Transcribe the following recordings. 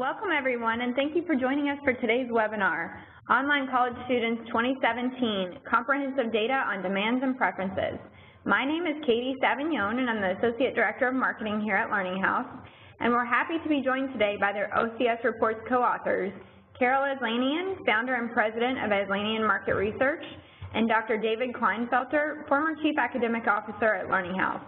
Welcome everyone, and thank you for joining us for today's webinar, Online College Students 2017, Comprehensive Data on Demands and Preferences. My name is Katie Savignon, and I'm the Associate Director of Marketing here at Learning House, and we're happy to be joined today by their OCS Reports co-authors, Carol Aslanian, Founder and President of Aslanian Market Research, and Dr. David Clinefelter, former Chief Academic Officer at Learning House.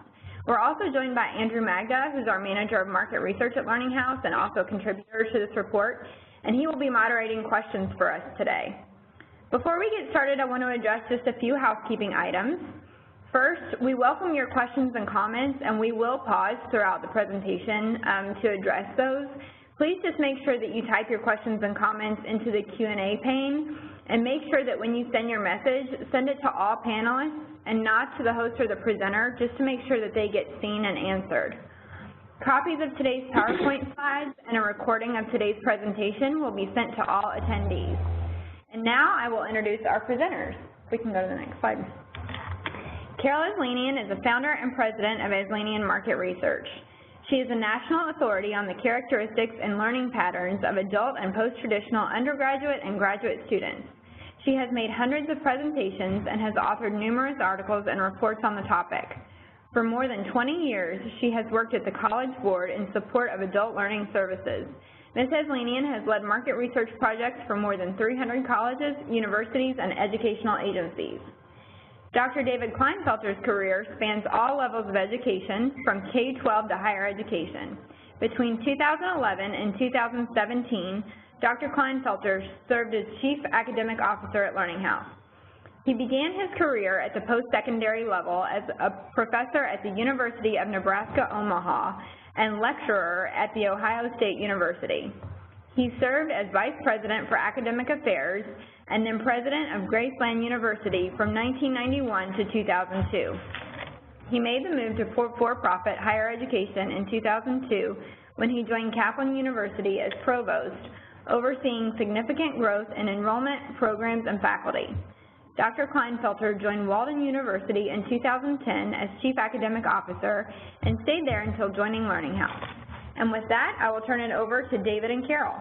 We're also joined by Andrew Magda, who's our Manager of Market Research at Learning House and also a contributor to this report, and he will be moderating questions for us today. Before we get started, I want to address just a few housekeeping items. First, we welcome your questions and comments, and we will pause throughout the presentation to address those. Please just make sure that you type your questions and comments into the Q&A pane, and make sure that when you send your message, send it to all panelists and not to the host or the presenter, just to make sure that they get seen and answered. Copies of today's PowerPoint slides and a recording of today's presentation will be sent to all attendees. And now I will introduce our presenters. We can go to the next slide. Carol Aslanian is the founder and president of Aslanian Market Research. She is a national authority on the characteristics and learning patterns of adult and post-traditional undergraduate and graduate students. She has made hundreds of presentations and has authored numerous articles and reports on the topic. For more than 20 years, she has worked at the College Board in support of adult learning services. Ms. Aslanian has led market research projects for more than 300 colleges, universities, and educational agencies. Dr. David Clinefelter's career spans all levels of education, from K-12 to higher education. Between 2011 and 2017, Dr. Clinefelter served as Chief Academic Officer at Learning House. He began his career at the post-secondary level as a professor at the University of Nebraska-Omaha and lecturer at The Ohio State University. He served as Vice President for Academic Affairs and then President of Graceland University from 1991 to 2002. He made the move to for-profit higher education in 2002 when he joined Kaplan University as Provost, overseeing significant growth in enrollment, programs, and faculty. Dr. Clinefelter joined Walden University in 2010 as Chief Academic Officer and stayed there until joining Learning House. And with that, I will turn it over to David and Carol.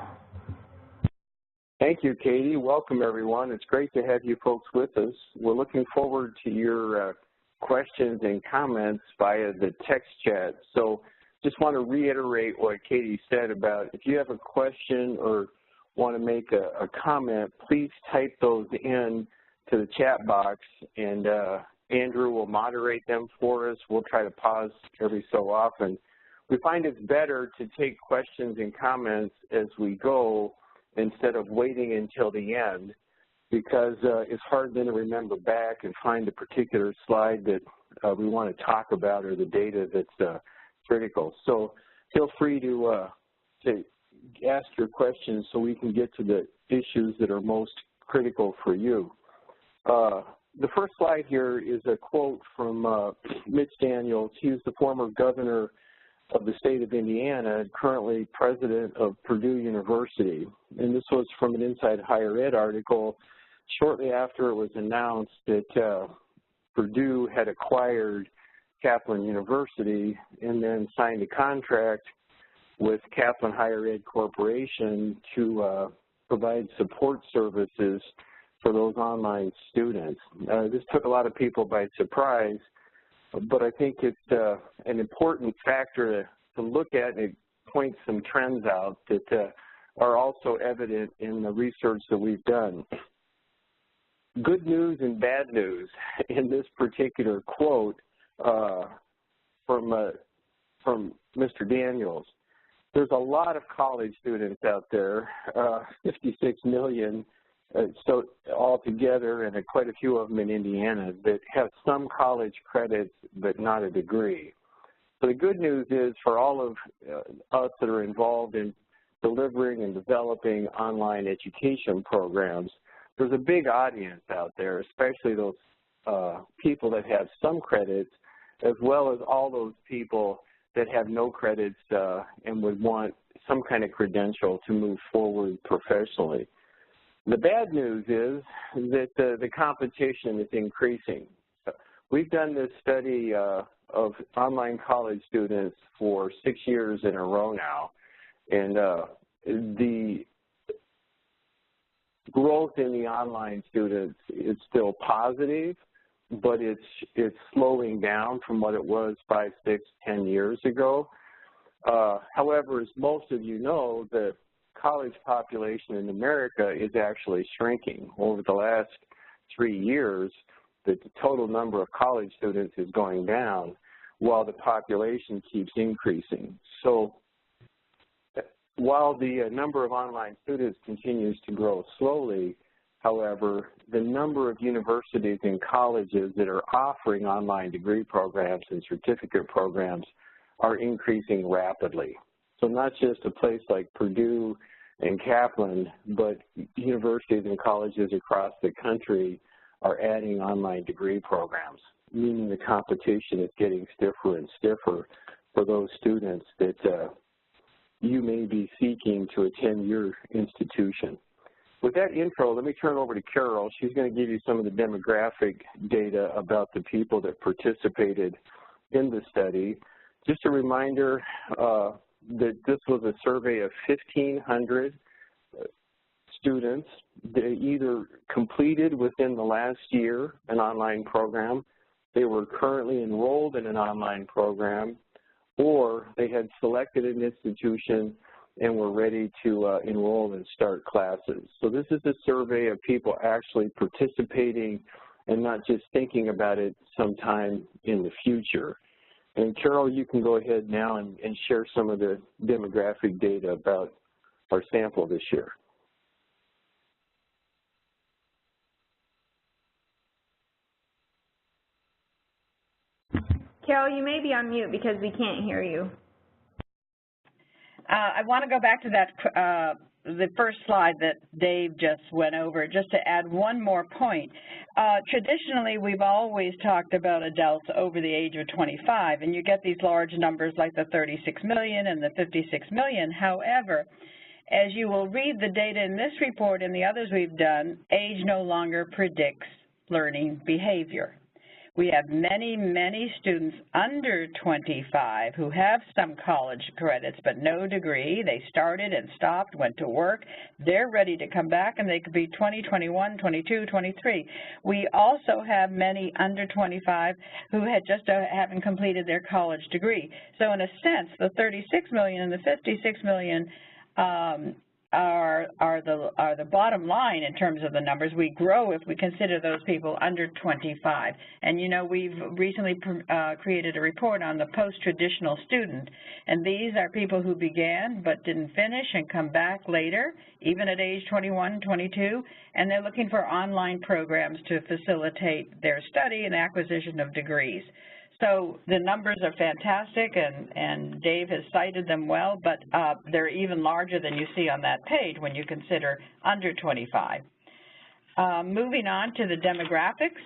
Thank you, Katie. Welcome, everyone. It's great to have you folks with us. We're looking forward to your questions and comments via the text chat. So just want to reiterate what Katie said about if you have a question or want to make a comment, please type those in to the chat box, and Andrew will moderate them for us. We'll try to pause every so often. We find it's better to take questions and comments as we go instead of waiting until the end, because it's hard then to remember back and find a particular slide that we want to talk about or the data that's critical. So feel free to ask your questions so we can get to the issues that are most critical for you. The first slide here is a quote from Mitch Daniels. He's the former governor of the state of Indiana and currently president of Purdue University. And this was from an Inside Higher Ed article shortly after it was announced that Purdue had acquired Kaplan University and then signed a contract with Kaplan Higher Ed Corporation to provide support services for those online students. This took a lot of people by surprise, but I think it's an important factor to look at, and it points some trends out that are also evident in the research that we've done. Good news and bad news in this particular quote from Mr. Daniels. There's a lot of college students out there, 56 million so altogether, and quite a few of them in Indiana that have some college credits but not a degree. So the good news is for all of us that are involved in delivering and developing online education programs, there's a big audience out there, especially those people that have some credits, as well as all those people that have no credits and would want some kind of credential to move forward professionally. The bad news is that the competition is increasing. We've done this study of online college students for 6 years in a row now, and the growth in the online students is still positive, but it's slowing down from what it was 5, 6, 10 years ago. However, as most of you know, the college population in America is actually shrinking. Over the last 3 years, the total number of college students is going down while the population keeps increasing. So while the number of online students continues to grow slowly, however, the number of universities and colleges that are offering online degree programs and certificate programs are increasing rapidly. So not just a place like Purdue and Kaplan, but universities and colleges across the country are adding online degree programs, meaning the competition is getting stiffer and stiffer for those students that you may be seeking to attend your institution. With that intro, let me turn over to Carol. She's going to give you some of the demographic data about the people that participated in the study. Just a reminder that this was a survey of 1,500 students that either completed within the last year an online program, they were currently enrolled in an online program, or they had selected an institution and were ready to enroll and start classes. So this is a survey of people actually participating and not just thinking about it sometime in the future. And Carol, you can go ahead now and share some of the demographic data about our sample this year. Carol, you may be on mute because we can't hear you. I want to go back to that the first slide that Dave just went over, just to add one more point. Traditionally, we've always talked about adults over the age of 25, and you get these large numbers like the 36 million and the 56 million. However, as you will read the data in this report and the others we've done, age no longer predicts learning behavior. We have many, many students under 25 who have some college credits but no degree. They started and stopped, went to work. They're ready to come back, and they could be 20, 21, 22, 23. We also have many under 25 who had just haven't completed their college degree. So in a sense, the 36 million and the 56 million are the bottom line in terms of the numbers. We grow if we consider those people under 25. And you know, we've recently created a report on the post-traditional student, and these are people who began but didn't finish and come back later, even at age 21, 22, and they're looking for online programs to facilitate their study and acquisition of degrees. So the numbers are fantastic, and Dave has cited them well, but they're even larger than you see on that page when you consider under 25. Moving on to the demographics,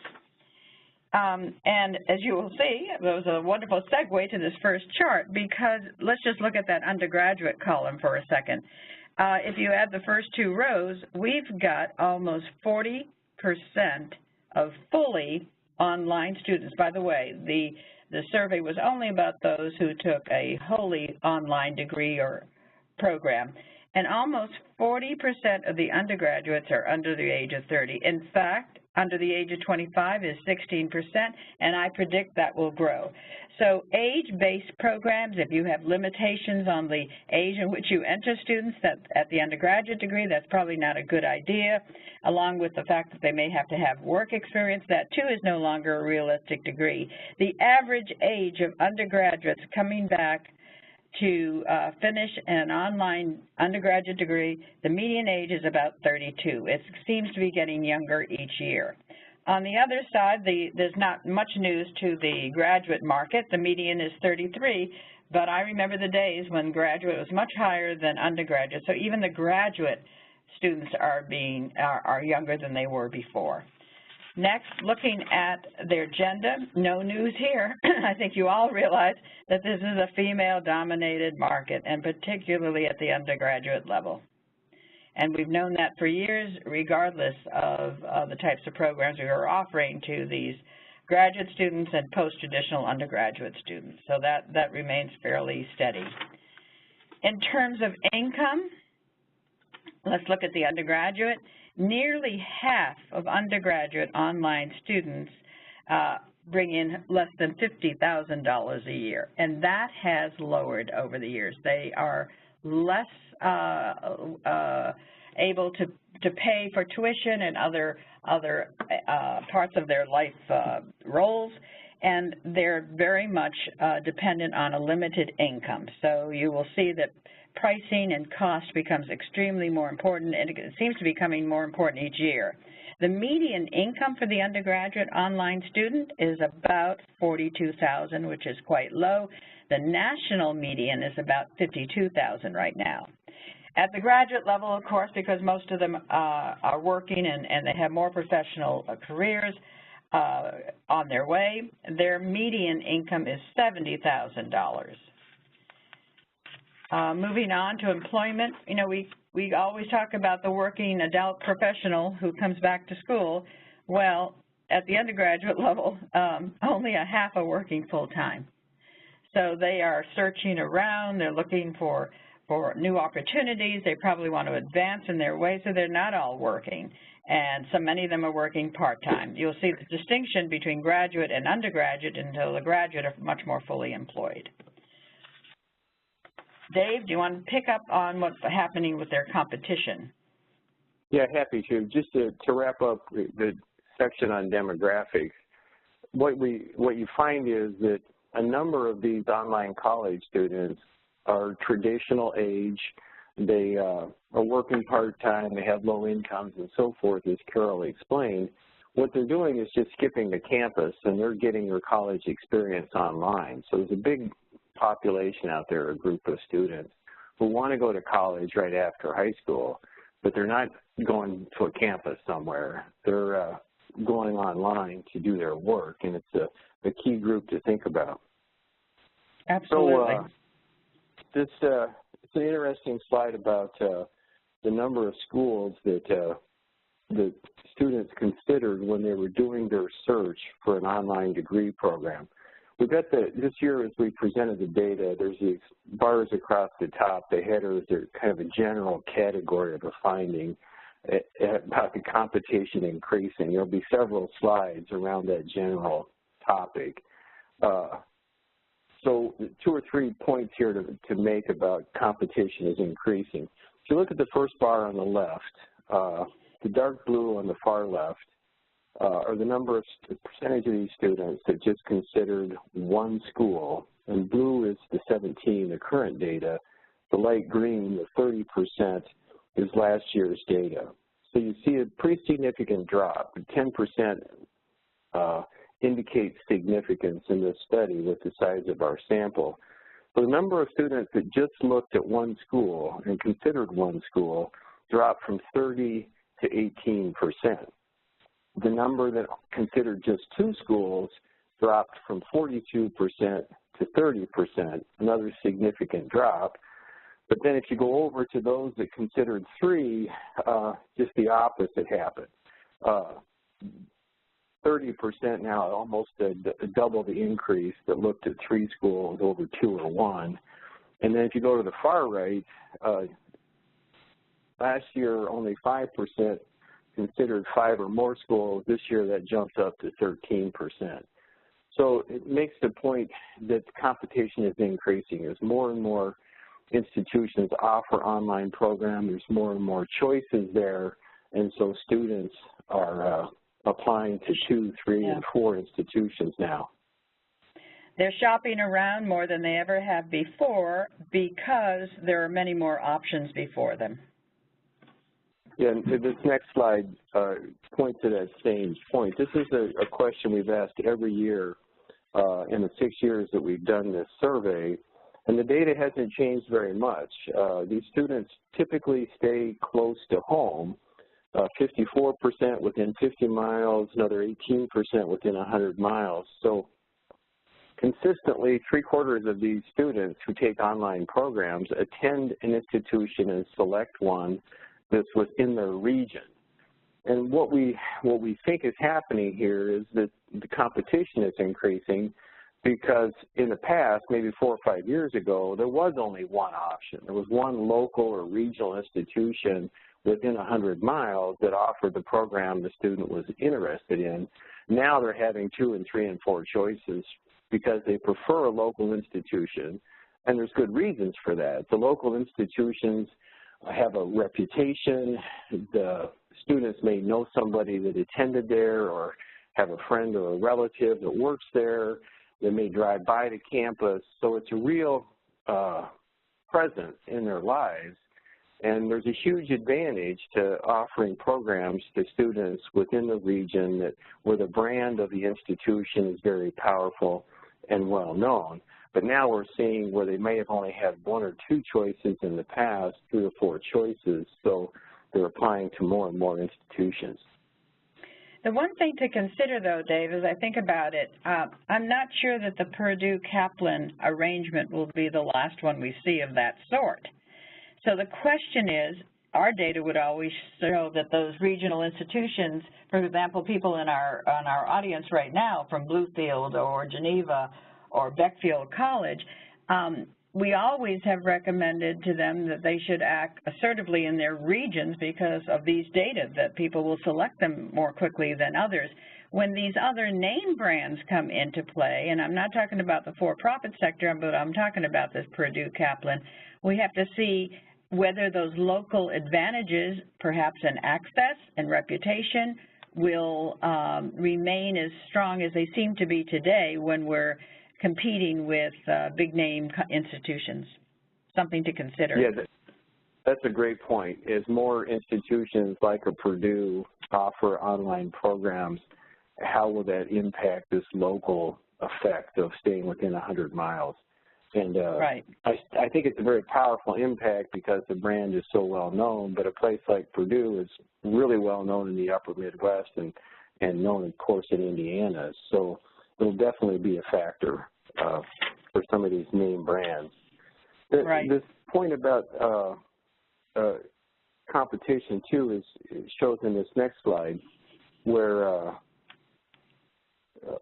and as you will see, it was a wonderful segue to this first chart, because let's just look at that undergraduate column for a second. If you add the first two rows, we've got almost 40% of fully online students. By the way, the survey was only about those who took a wholly online degree or program, and almost 40% of the undergraduates are under the age of 30. In fact, under the age of 25 is 16%, and I predict that will grow. So age-based programs, if you have limitations on the age in which you enter students at the undergraduate degree, that's probably not a good idea, along with the fact that they may have to have work experience. That, too, is no longer a realistic degree. The average age of undergraduates coming back to finish an online undergraduate degree, the median age is about 32. It seems to be getting younger each year. On the other side, there's not much news to the graduate market. The median is 33, but I remember the days when graduate was much higher than undergraduate. So even the graduate students are younger than they were before. Next, looking at their gender, no news here. I think you all realize that this is a female-dominated market, and particularly at the undergraduate level. And we've known that for years, regardless of the types of programs we are offering to these graduate students and post-traditional undergraduate students. So that remains fairly steady. In terms of income, Let's look at the undergraduate. Nearly half of undergraduate online students bring in less than $50,000 a year, and that has lowered over the years. They are less able to pay for tuition and other parts of their life roles, and they're very much dependent on a limited income. So you will see that pricing and cost becomes extremely more important, and it seems to be becoming more important each year. The median income for the undergraduate online student is about $42,000, which is quite low. The national median is about $52,000 right now. At the graduate level, of course, because most of them are working and they have more professional careers on their way, their median income is $70,000. Moving on to employment, you know, we always talk about the working adult professional who comes back to school. Well, at the undergraduate level, only a half are working full-time. So they are searching around, they're looking for new opportunities, they probably want to advance in their way, so they're not all working. And so many of them are working part-time. You'll see the distinction between graduate and undergraduate until the graduate are much more fully employed. Dave, do you want to pick up on what's happening with their competition? Yeah, happy to. Just to wrap up the section on demographics, what you find is that a number of these online college students are traditional age, they are working part-time, they have low incomes and so forth, as Carol explained. What they're doing is just skipping the campus and they're getting their college experience online. So there's a big population out there, a group of students who want to go to college right after high school, but they're not going to a campus somewhere. They're going online to do their work, and it's a key group to think about. Absolutely. So it's an interesting slide about the number of schools that the students considered when they were doing their search for an online degree program. We've got this year, as we presented the data, there's these bars across the top. The headers are kind of a general category of a finding about the competition increasing. There'll be several slides around that general topic. So 2 or 3 points here to make about competition is increasing. If you look at the first bar on the left, the dark blue on the far left, are the percentage of these students that just considered one school, and blue is the 17, the current data. The light green, the 30%, is last year's data. So you see a pretty significant drop. 10% indicates significance in this study with the size of our sample. So the number of students that just looked at one school and considered one school dropped from 30 to 18%. The number that considered just 2 schools dropped from 42% to 30%, another significant drop. But then if you go over to those that considered 3, just the opposite happened. 30% now, almost double the increase that looked at 3 schools over 2 or 1. And then if you go to the far right, last year only 5% considered 5 or more schools. This year that jumps up to 13%. So it makes the point that competition is increasing as more and more institutions offer online programs. There's more and more choices there, and so students are applying to 2, 3, and 4 institutions now. They're shopping around more than they ever have before because there are many more options before them. Yeah, and this next slide points to that same point. This is a question we've asked every year in the 6 years that we've done this survey, and the data hasn't changed very much. These students typically stay close to home, 54% within 50 miles, another 18% within 100 miles. So consistently, 3/4 of these students who take online programs attend an institution and select one that's within their region. And what we think is happening here is that the competition is increasing because in the past, maybe 4 or 5 years ago, there was only one option. There was one local or regional institution within 100 miles that offered the program the student was interested in. Now they're having 2 and 3 and 4 choices because they prefer a local institution, and there's good reasons for that. The local institutions have a reputation. The students may know somebody that attended there or have a friend or a relative that works there. They may drive by the campus. So it's a real presence in their lives. And there's a huge advantage to offering programs to students within the region where the brand of the institution is very powerful and well known. But now we're seeing where they may have only had 1 or 2 choices in the past, 3 or 4 choices, so they're applying to more and more institutions. The one thing to consider, though, Dave, as I think about it, I'm not sure that the Purdue-Kaplan arrangement will be the last one we see of that sort. So the question is, our data would always show that those regional institutions, for example, people in our audience right now from Bluefield or Geneva or Beckfield College, we always have recommended to them that they should act assertively in their regions because of these data, that people will select them more quickly than others. When these other name brands come into play, and I'm not talking about the for-profit sector, but I'm talking about this Purdue-Kaplan, we have to see whether those local advantages, perhaps in access and reputation, will remain as strong as they seem to be today when we're competing with big-name institutions. Something to consider. Yeah, that's a great point. As more institutions like a Purdue offer online programs, how will that impact this local effect of staying within 100 miles? And right. I think it's a very powerful impact because the brand is so well known, but a place like Purdue is really well known in the upper Midwest and known, of course, in Indiana. So it'll definitely be a factor for some of these name brands. Right. This point about competition, too, shows in this next slide, where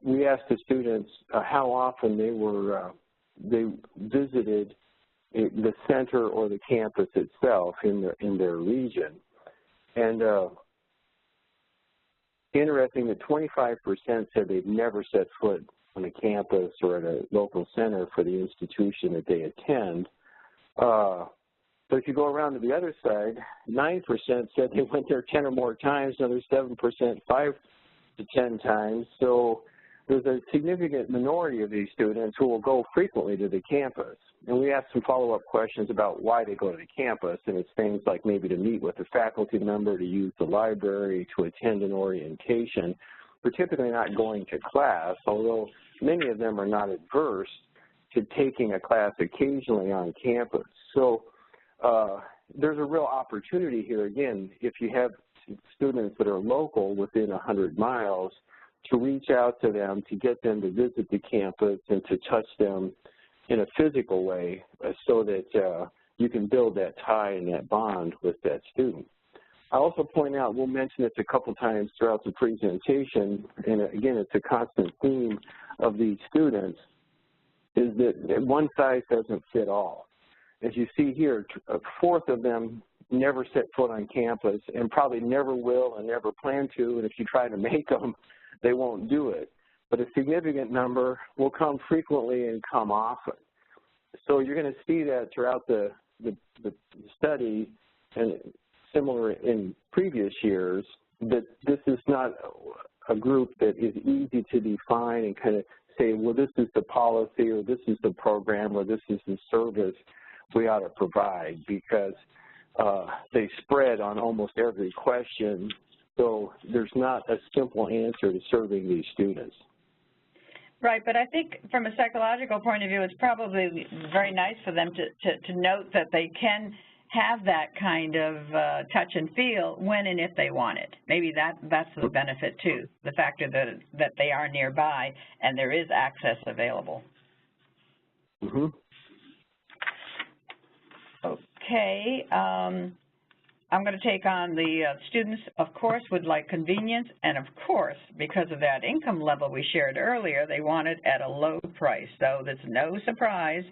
we asked the students how often they visited the center or the campus itself in their region. And interesting that 25% said they've never set foot on a campus or at a local center for the institution that they attend. But if you go around to the other side, 9% said they went there 10 or more times, another 7% 5 to 10 times. So there's a significant minority of these students who will go frequently to the campus. And we asked some follow-up questions about why they go to the campus, and it's things like maybe to meet with a faculty member, to use the library, to attend an orientation. We're typically not going to class, although many of them are not adverse to taking a class occasionally on campus. So there's a real opportunity here, again, if you have students that are local within 100 miles, to reach out to them, to get them to visit the campus and to touch them in a physical way so that you can build that tie and that bond with that student. I also point out, we'll mention this a couple times throughout the presentation, and again, it's a constant theme of these students, is that one size doesn't fit all. As you see here, a fourth of them never set foot on campus and probably never will and never plan to, and if you try to make them, they won't do it. But a significant number will come frequently and come often. So you're going to see that throughout the study, and similar in previous years, that this is not a group that is easy to define and kind of say, well, this is the policy or this is the program or this is the service we ought to provide, because they spread on almost every question. So there's not a simple answer to serving these students. Right, but I think from a psychological point of view, it's probably very nice for them to note that they can have that kind of touch and feel when and if they want it. Maybe that's the benefit too, the factor that they are nearby and there is access available. Mm-hmm. Okay. I'm going to take on the students, of course, would like convenience, and of course, because of that income level we shared earlier, they want it at a low price. So that's no surprise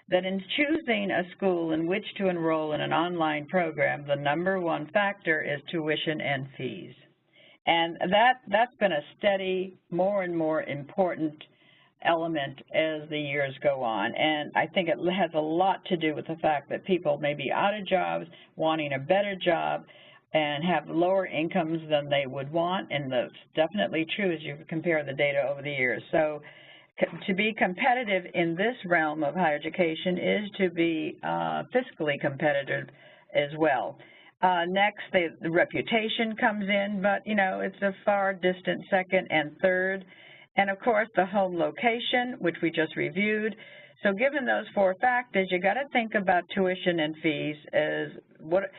that in choosing a school in which to enroll in an online program, the #1 factor is tuition and fees. And that's been a steady, more and more important element as the years go on. And I think it has a lot to do with the fact that people may be out of jobs, wanting a better job, and have lower incomes than they would want, and that's definitely true as you compare the data over the years. So to be competitive in this realm of higher education is to be fiscally competitive as well. Next, the reputation comes in, but, you know, it's a far distant second and third. And, of course, the home location, which we just reviewed. So given those 4 factors, you got to think about tuition and fees as what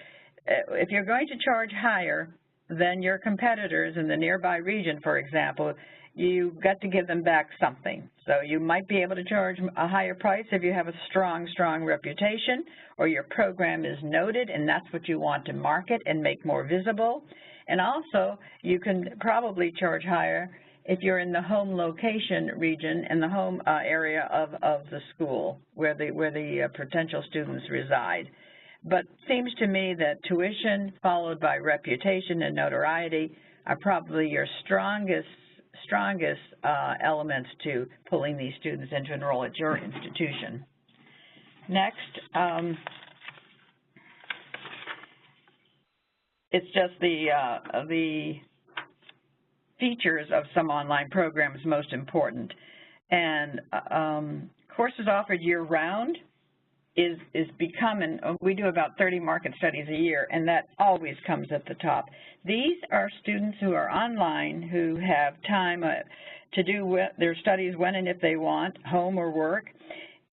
if you're going to charge higher than your competitors in the nearby region, for example, you've got to give them back something. So you might be able to charge a higher price if you have a strong reputation, or your program is noted and that's what you want to market and make more visible. And also, you can probably charge higher if you're in the home location region and the home area of the school where the potential students reside. But it seems to me that tuition followed by reputation and notoriety are probably your strongest elements to pulling these students in to enroll at your institution. Next, it's just the features of some online programs most important. And courses offered year-round is becoming, we do about 30 market studies a year, and that always comes at the top. These are students who are online who have time to do their studies when and if they want, home or work,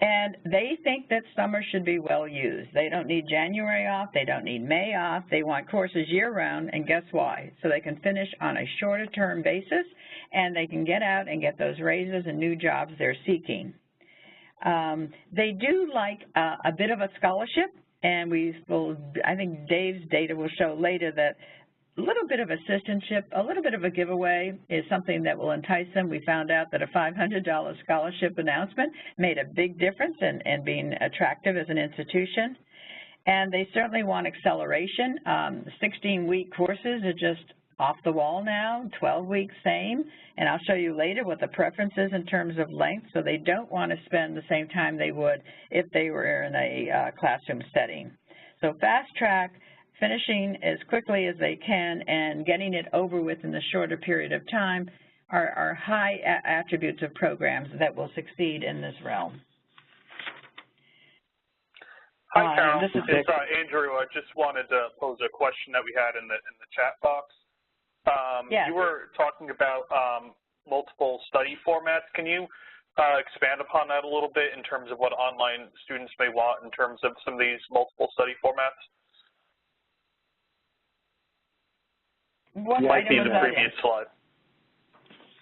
and they think that summer should be well used. They don't need January off, they don't need May off, they want courses year-round, and guess why? So they can finish on a shorter-term basis, and they can get out and get those raises and new jobs they're seeking. They do like a bit of a scholarship, and I think Dave's data will show later that a little bit of assistantship, a little bit of a giveaway is something that will entice them. We found out that a $500 scholarship announcement made a big difference in being attractive as an institution. And they certainly want acceleration. 16-week courses are just off the wall now, 12 weeks same, and I'll show you later what the preference is in terms of length, so they don't want to spend the same time they would if they were in a classroom setting. So fast track, finishing as quickly as they can and getting it over with in the shorter period of time are high attributes of programs that will succeed in this realm. Hi, Carol. This is Andrew. I just wanted to pose a question that we had in the chat box. Yes. You were talking about multiple study formats. Can you expand upon that a little bit in terms of what online students may want in terms of some of these multiple study formats? What might be in the previous slide.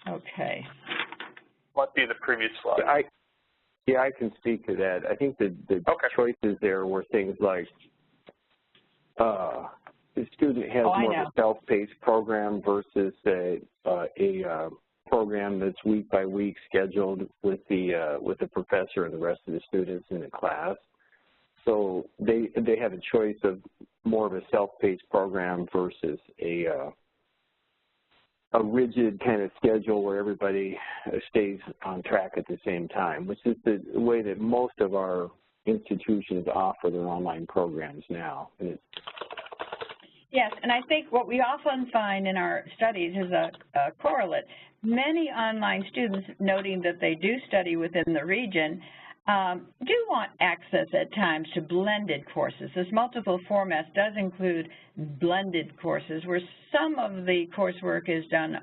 Okay. Might be the previous slide. Yeah, I can speak to that. I think the choices there were things like the student has more of a self-paced program versus a program that's week by week scheduled with the professor and the rest of the students in the class. So they have a choice of more of a self-paced program versus a rigid kind of schedule where everybody stays on track at the same time, which is the way that most of our institutions offer their online programs now. Yes, and I think what we often find in our studies is a correlate. Many online students, noting that they do study within the region, do want access at times to blended courses. This multiple formats does include blended courses where some of the coursework is done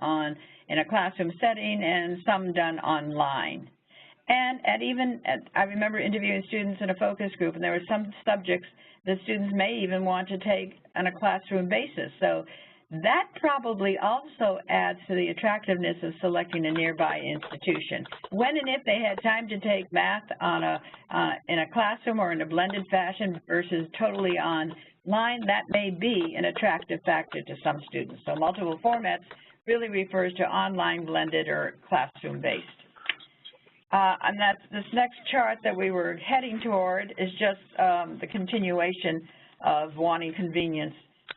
in a classroom setting and some done online. And I remember interviewing students in a focus group, and there were some subjects that students may even want to take on a classroom basis. So that probably also adds to the attractiveness of selecting a nearby institution. When and if they had time to take math in a classroom or in a blended fashion versus totally online, that may be an attractive factor to some students. So multiple formats really refers to online, blended, or classroom-based. And that's this next chart that we were heading toward is just the continuation of wanting convenience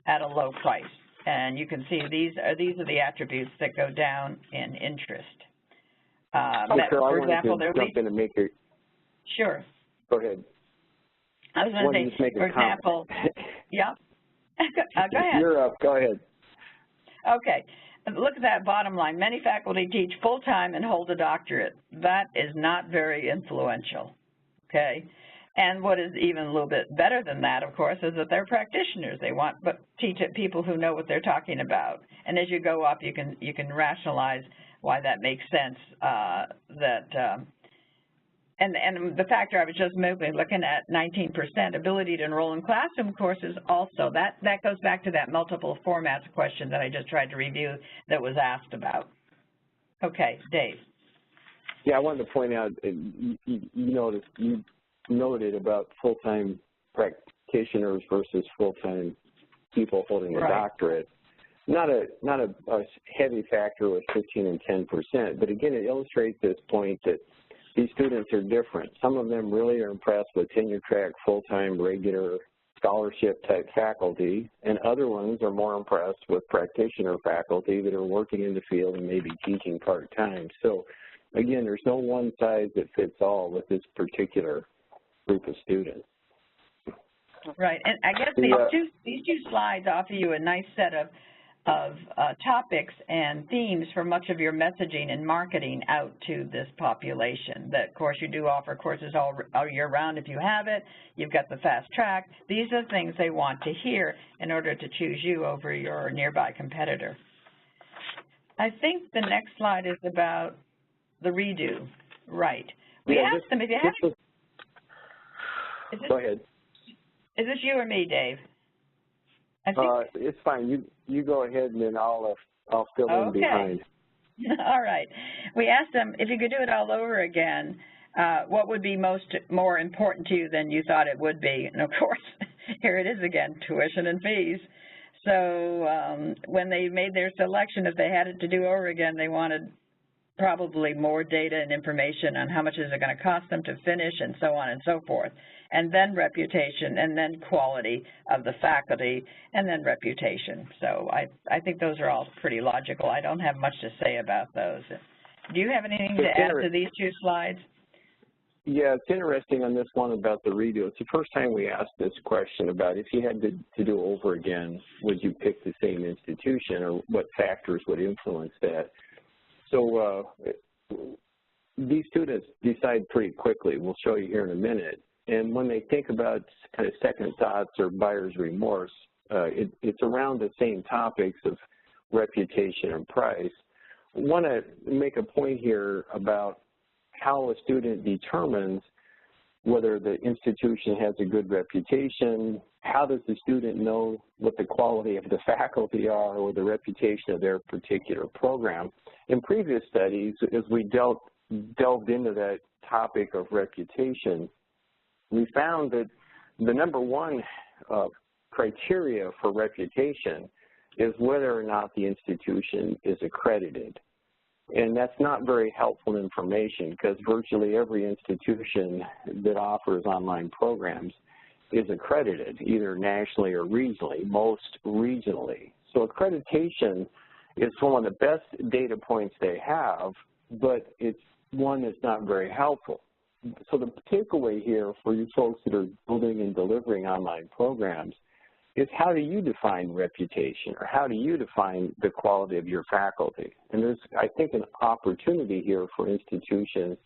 at a low price. And you can see these are the attributes that go down in interest. For example, there jump in and make it. Sure. Go ahead. I was going to say, for example, yeah. Go ahead. You're up. Go ahead. Okay. Look at that bottom line. Many faculty teach full-time and hold a doctorate. That is not very influential, okay? And what is even a little bit better than that, of course, is that they're practitioners. They want but teach it people who know what they're talking about. And as you go up, you can rationalize why that makes sense. And the factor I was just looking at 19% ability to enroll in classroom courses also. That goes back to that multiple formats question that I just tried to review that was asked about. Okay, Dave. Yeah, I wanted to point out, you noted about full-time practitioners versus full-time people holding a doctorate. Not a heavy factor with 15 and 10%, but again, it illustrates this point that these students are different. Some of them really are impressed with tenure-track, full-time, regular, scholarship-type faculty, and other ones are more impressed with practitioner faculty that are working in the field and maybe teaching part-time. So, again, there's no one size that fits all with this particular group of students. Right, and I guess these two slides offer you a nice set of topics and themes for much of your messaging and marketing out to this population. That, of course, you do offer courses all year round if you have it. You've got the fast track. These are things they want to hear in order to choose you over your nearby competitor. I think the next slide is about the redo. Right. We asked them if you have. Go ahead. Is this you or me, Dave? It's fine. You go ahead, and then I'll fill in behind. All right. We asked them if you could do it all over again, what would be more important to you than you thought it would be? And of course, here it is again: tuition and fees. So when they made their selection, if they had it to do over again, they wanted probably more data and information on how much is it going to cost them to finish, and so on and so forth. And then reputation, and then quality of the faculty, and then reputation. So I think those are all pretty logical. I don't have much to say about those. Do you have anything to add to these two slides? Yeah, it's interesting on this one about the redo. It's the first time we asked this question about if you had to do over again, would you pick the same institution, or what factors would influence that? So these students decide pretty quickly. We'll show you here in a minute. And when they think about kind of second thoughts or buyer's remorse, it's around the same topics of reputation and price. I want to make a point here about how a student determines whether the institution has a good reputation. How does the student know what the quality of the faculty are or the reputation of their particular program? In previous studies, as we delved into that topic of reputation, we found that the number one criteria for reputation is whether or not the institution is accredited. And that's not very helpful information, because virtually every institution that offers online programs is accredited, either nationally or regionally, most regionally. So accreditation is one of the best data points they have, but it's one that's not very helpful. So the takeaway here for you folks that are building and delivering online programs is, how do you define reputation, or how do you define the quality of your faculty? And there's, I think, an opportunity here for institutions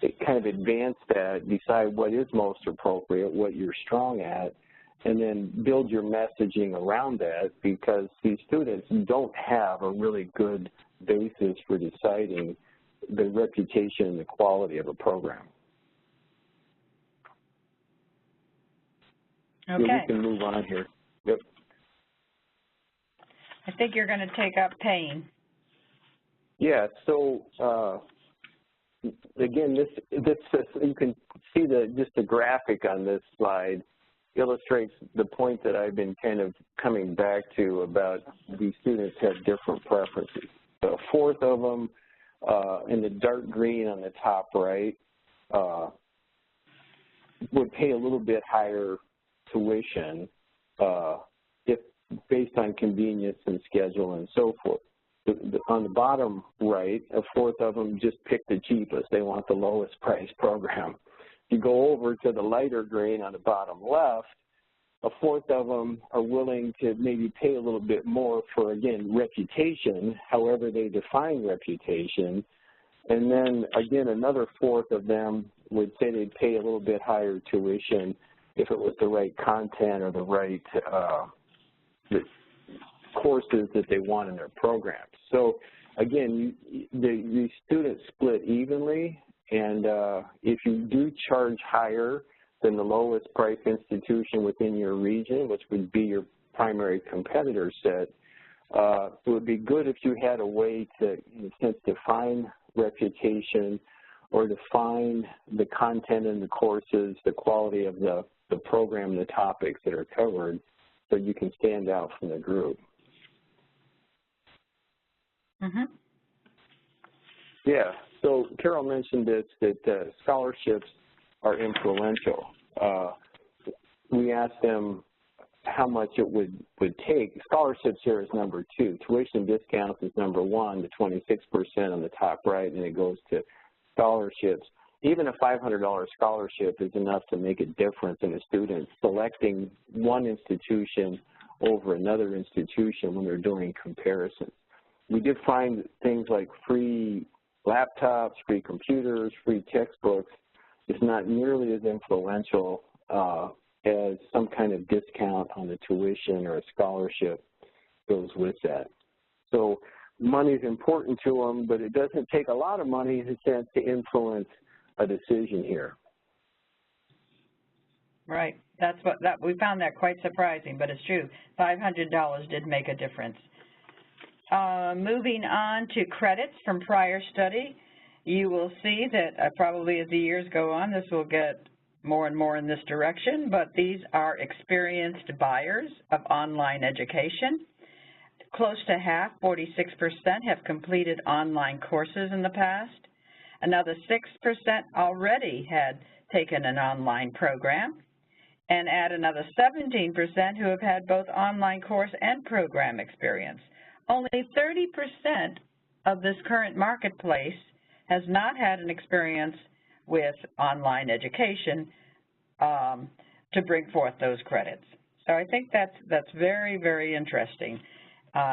to kind of advance that, decide what is most appropriate, what you're strong at, and then build your messaging around that, because these students don't have a really good basis for deciding the reputation and the quality of a program. Okay. So we can move on here. Yep. I think you're going to take up pain. Yeah, so again, this you can see just the graphic on this slide illustrates the point that I've been kind of coming back to about these students have different preferences. A fourth of them in the dark green on the top right would pay a little bit higher tuition if based on convenience and schedule and so forth. On the bottom right, a fourth of them just pick the cheapest. They want the lowest price program. If you go over to the lighter green on the bottom left, a fourth of them are willing to maybe pay a little bit more for, again, reputation, however they define reputation. And then, again, another fourth of them would say they'd pay a little bit higher tuition if it was the right content or the right the courses that they want in their programs. So, again, the students split evenly, and if you do charge higher than the lowest price institution within your region, which would be your primary competitor set, it would be good if you had a way to, in a sense, define reputation or define the content in the courses, the quality of the program, the topics that are covered, so you can stand out from the group. Mm-hmm. Yeah, so Carol mentioned this, that scholarships are influential. We asked them how much it would take. Scholarships here is number 2. Tuition discounts is number 1, the 26% on the top right, and it goes to scholarships. Even a $500 scholarship is enough to make a difference in a student selecting one institution over another institution when they're doing comparisons. We did find things like free laptops, free computers, free textbooks is not nearly as influential as some kind of discount on the tuition or a scholarship goes with that. So money is important to them, but it doesn't take a lot of money in a sense to influence a decision here. Right. We found that quite surprising, but it's true. $500 did make a difference. Moving on to credits from prior study, you will see that probably as the years go on, this will get more and more in this direction, but these are experienced buyers of online education. Close to half, 46%, have completed online courses in the past. Another 6% already had taken an online program, and add another 17% who have had both online course and program experience. Only 30% of this current marketplace has not had an experience with online education to bring forth those credits. So I think that's very, very interesting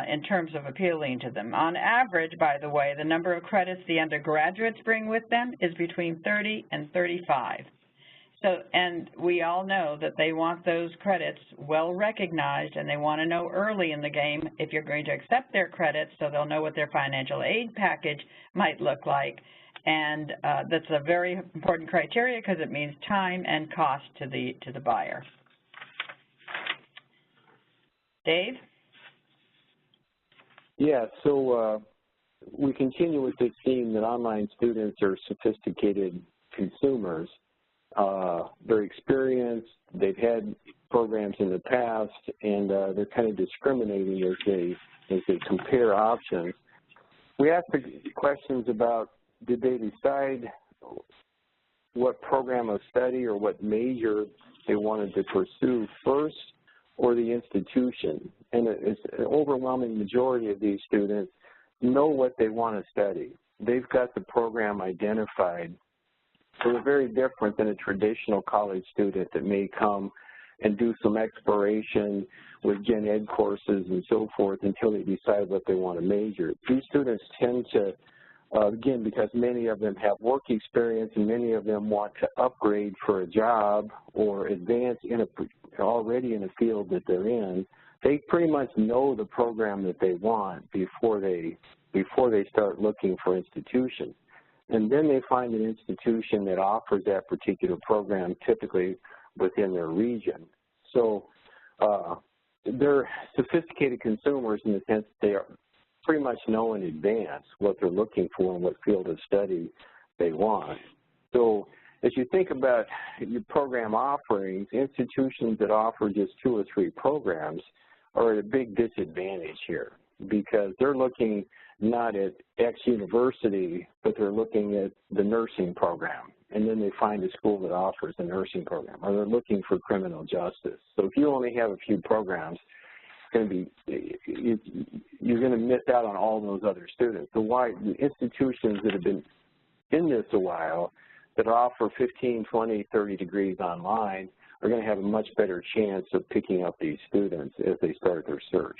in terms of appealing to them. On average, by the way, the number of credits the undergraduates bring with them is between 30 and 35. So, and we all know that they want those credits well recognized, and they want to know early in the game if you're going to accept their credits, so they'll know what their financial aid package might look like. And that's a very important criteria because it means time and cost to the buyer. Dave? Yeah, so we continue with this theme that online students are sophisticated consumers. They're experienced, they've had programs in the past, and they're kind of discriminating as they compare options. We asked the questions about, did they decide what program of study or what major they wanted to pursue first, or the institution? And it's an overwhelming majority of these students know what they want to study. They've got the program identified. So they're very different than a traditional college student that may come and do some exploration with gen ed courses and so forth until they decide what they want to major. These students tend to, again, because many of them have work experience and many of them want to upgrade for a job or advance already in a field that they're in, they pretty much know the program that they want before they start looking for institutions. And then they find an institution that offers that particular program, typically within their region. So they're sophisticated consumers in the sense that they pretty much know in advance what they're looking for and what field of study they want. So as you think about your program offerings, institutions that offer just 2 or 3 programs are at a big disadvantage here, because they're looking not at X university, but they're looking at the nursing program, and then they find a school that offers a nursing program, or they're looking for criminal justice. So if you only have a few programs, it's going to be, you're going to miss out on all those other students. So the institutions that have been in this a while that offer 15, 20, 30 degrees online are going to have a much better chance of picking up these students as they start their search.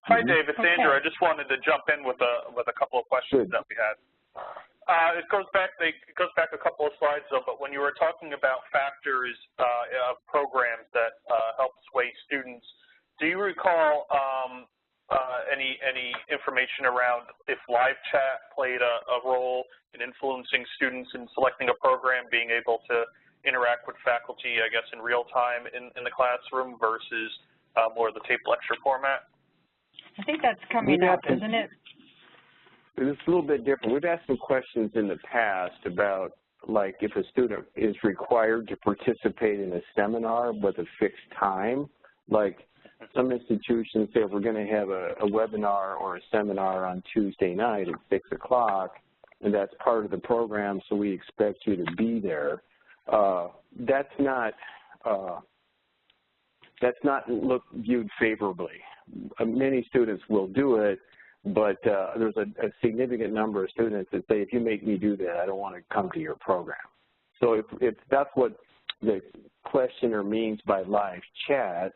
Hi, Dave. It's Andrew. I just wanted to jump in with a couple of questions that we had. It goes back a couple of slides, though, but when you were talking about factors of programs that help sway students, do you recall any information around if live chat played a role in influencing students in selecting a program, being able to interact with faculty, I guess, in real time in the classroom versus more of the tape lecture format? I think that's coming up, isn't it? It's a little bit different. We've asked some questions in the past about, like, if a student is required to participate in a seminar with a fixed time. Like, some institutions say, if we're going to have a webinar or a seminar on Tuesday night at 6 o'clock, and that's part of the program, so we expect you to be there. That's not viewed favorably. Many students will do it, but there's a significant number of students that say, if you make me do that, I don't want to come to your program. So if that's what the questioner means by live chat,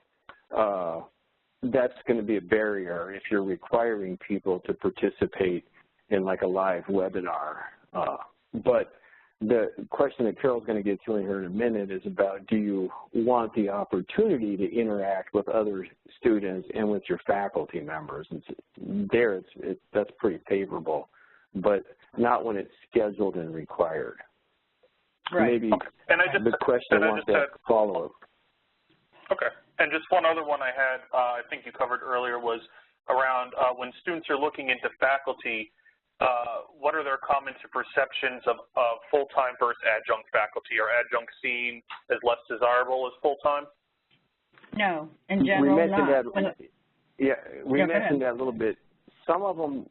that's going to be a barrier if you're requiring people to participate in like a live webinar. But the question that Carol's going to get to here in a minute is about, do you want the opportunity to interact with other students and with your faculty members? And there, that's pretty favorable, but not when it's scheduled and required. Right. Maybe the question wants that follow-up. Okay. And just one other one I had, I think you covered earlier, was around when students are looking into faculty, what are their comments or perceptions of full-time versus adjunct faculty? Are adjuncts seen as less desirable as full-time? No, in general, we mentioned that a little bit. Some of them,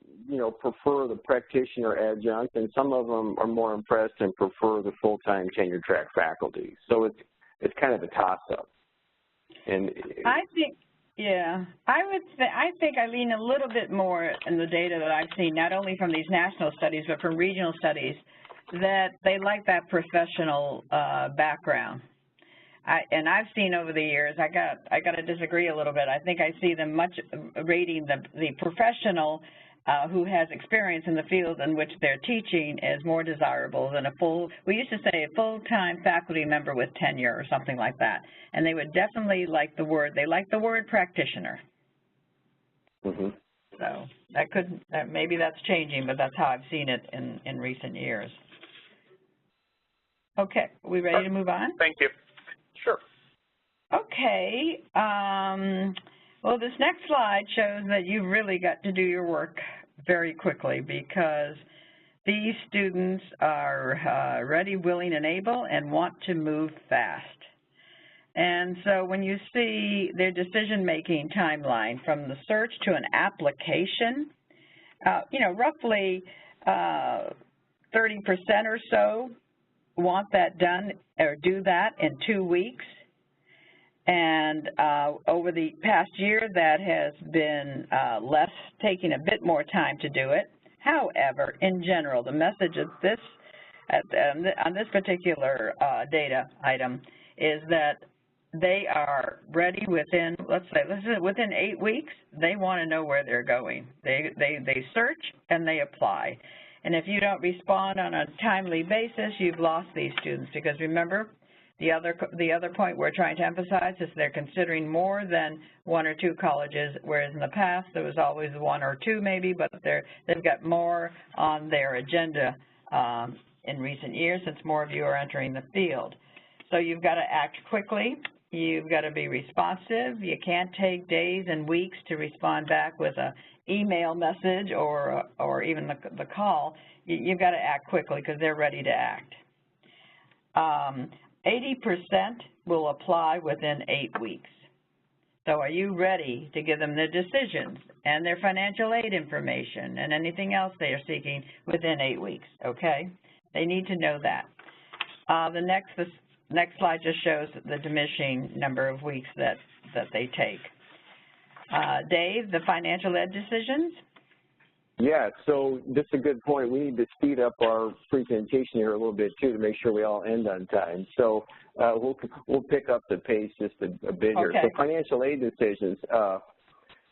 prefer the practitioner adjunct, and some of them are more impressed and prefer the full-time tenure-track faculty. So it's kind of a toss-up. And I think I think I lean a little bit more in the data that I've seen, not only from these national studies, but from regional studies, that they like that professional background. And I've seen over the years, I got to disagree a little bit. I think I see them much rating the professional who has experience in the field in which they're teaching as more desirable than we used to say a full-time faculty member with tenure or something like that. And they would definitely like the word practitioner. Mm-hmm. So maybe that's changing, but that's how I've seen it in recent years. Okay, are we ready to move on? Thank you. Sure. Okay. Well, this next slide shows that you've really got to do your work very quickly, because these students are ready, willing, and able and want to move fast. And so when you see their decision-making timeline from the search to an application, roughly 30% or so want that done or do that in 2 weeks. And over the past year, that has been taking a bit more time to do it. However, in general, the message of this, on this particular data item, is that they are ready within, let's say, within 8 weeks. They want to know where they're going. They search and they apply. And if you don't respond on a timely basis, you've lost these students, because remember, the other point we're trying to emphasize is they're considering more than 1 or 2 colleges, whereas in the past there was always 1 or 2 maybe, but they've got more on their agenda in recent years, since more of you are entering the field. So you've got to act quickly. You've got to be responsive. You can't take days and weeks to respond back with an email message or even the call. You've got to act quickly, because they're ready to act. 80% will apply within 8 weeks. So are you ready to give them their decisions and their financial aid information and anything else they are seeking within 8 weeks, okay? They need to know that. The next slide just shows the diminishing number of weeks that they take. Dave, the financial ed decisions? Yeah, so this is a good point. We need to speed up our presentation here a little bit too to make sure we all end on time. So we'll pick up the pace just a bit here. Okay. So financial aid decisions,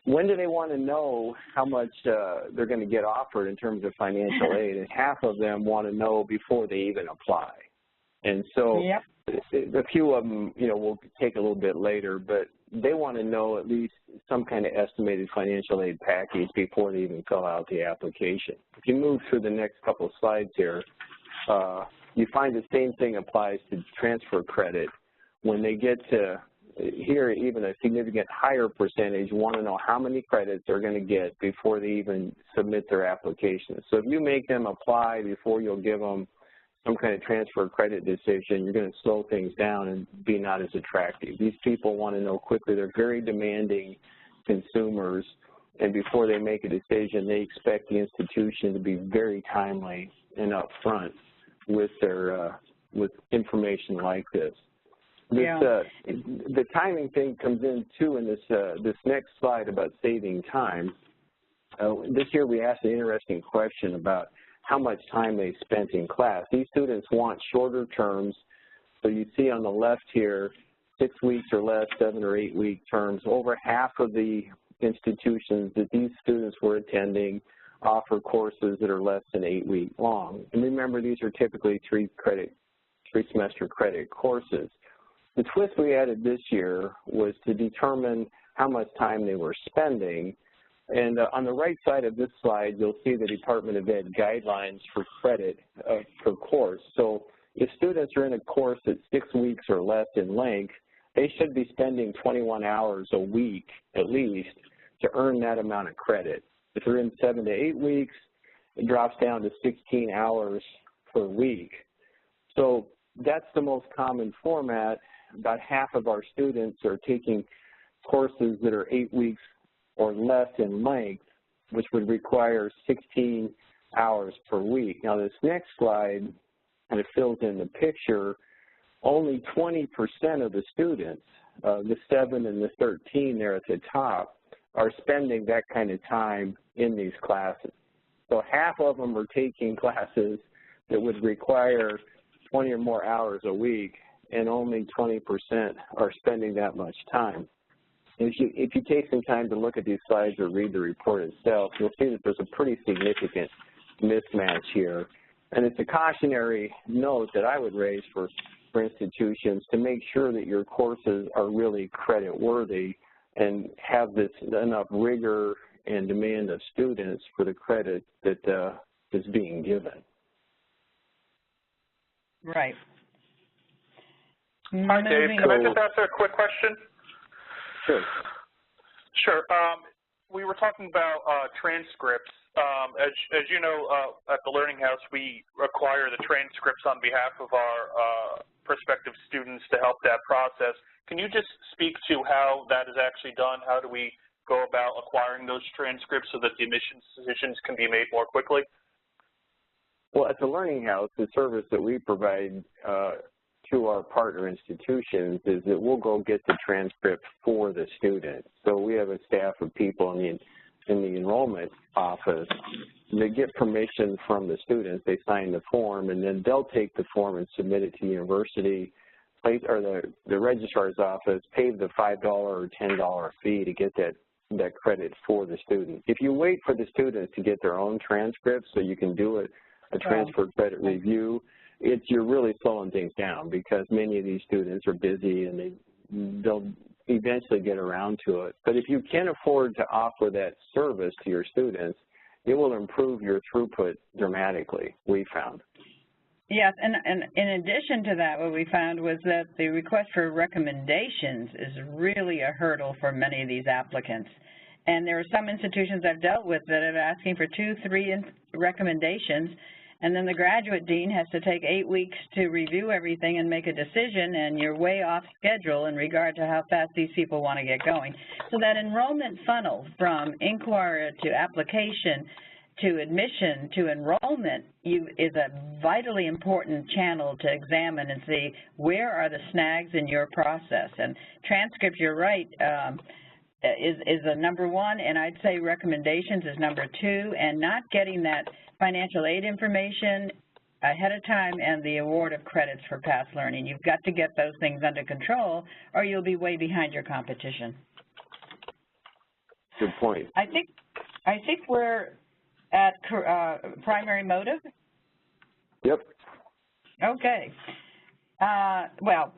when do they want to know how much they're going to get offered in terms of financial aid? And half of them want to know before they even apply. And so yep. A few of them, you know, we'll take a little bit later, but they want to know at least some kind of estimated financial aid package before they even fill out the application. If you move through the next couple of slides here, you find the same thing applies to transfer credit. When they get to here, even a significant higher percentage want to know how many credits they're going to get before they even submit their application. So if you make them apply before you'll give them some kind of transfer credit decision, you're going to slow things down and be not as attractive. These people want to know quickly. They're very demanding consumers, and before they make a decision, they expect the institution to be very timely and upfront with their with information like this. The timing thing comes in too in this next slide about saving time. This year we asked an interesting question about how much time they spent in class. These students want shorter terms. So you see on the left here, 6 weeks or less, 7 or 8 week terms. Over half of the institutions that these students were attending offer courses that are less than 8 weeks long. And remember, these are typically three semester credit courses. The twist we added this year was to determine how much time they were spending. And on the right side of this slide, you'll see the Department of Ed guidelines for credit per course. So if students are in a course that's 6 weeks or less in length, they should be spending 21 hours a week at least to earn that amount of credit. If they're in 7 to 8 weeks, it drops down to 16 hours per week. So that's the most common format. About half of our students are taking courses that are 8 weeks or less in length, which would require 16 hours per week. Now this next slide kind of fills in the picture. Only 20% of the students, the 7 and the 13 there at the top, are spending that kind of time in these classes. So half of them are taking classes that would require 20 or more hours a week, and only 20% are spending that much time. If you take some time to look at these slides or read the report itself, you'll see that there's a pretty significant mismatch here. And it's a cautionary note that I would raise for institutions to make sure that your courses are really credit worthy and have this enough rigor and demand of students for the credit that is being given. Right. Hi, Dave. Can I just ask a quick question? Sure. Sure. We were talking about transcripts. As you know, at the Learning House, we acquire the transcripts on behalf of our prospective students to help that process. Can you just speak to how that is actually done? How do we go about acquiring those transcripts so that the admissions decisions can be made more quickly? Well, at the Learning House, the service that we provide to our partner institutions is that we'll go get the transcript for the student. So we have a staff of people in the enrollment office. They get permission from the students. They sign the form, and then they'll take the form and submit it to the university, or the registrar's office, pay the $5 or $10 fee to get that credit for the student. If you wait for the students to get their own transcripts so you can do a transfer credit review, you're really slowing things down because many of these students are busy and they'll eventually get around to it. But if you can afford to offer that service to your students, it will improve your throughput dramatically, we found. Yes, and in addition to that, what we found was that the request for recommendations is really a hurdle for many of these applicants. And there are some institutions I've dealt with that are asking for 2, 3 recommendations, and then the graduate dean has to take 8 weeks to review everything and make a decision, and you're way off schedule in regard to how fast these people want to get going. So that enrollment funnel from inquiry to application to admission to enrollment is a vitally important channel to examine and see where are the snags in your process. And transcripts, you're right, is a number one, and I'd say recommendations is number two, and not getting that financial aid information ahead of time and the award of credits for past learning. You've got to get those things under control or you'll be way behind your competition. Good point. I think we're at primary motive? Yep. Okay. Well,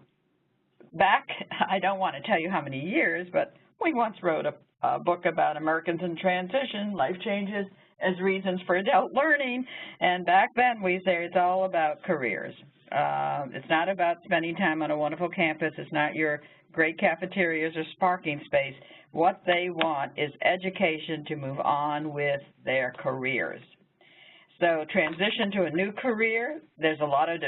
back, I don't want to tell you how many years, but we once wrote a book about Americans in transition, life changes as reasons for adult learning, and back then we say it's all about careers. It's not about spending time on a wonderful campus. It's not your great cafeterias or parking space. What they want is education to move on with their careers. So transition to a new career, there's a lot of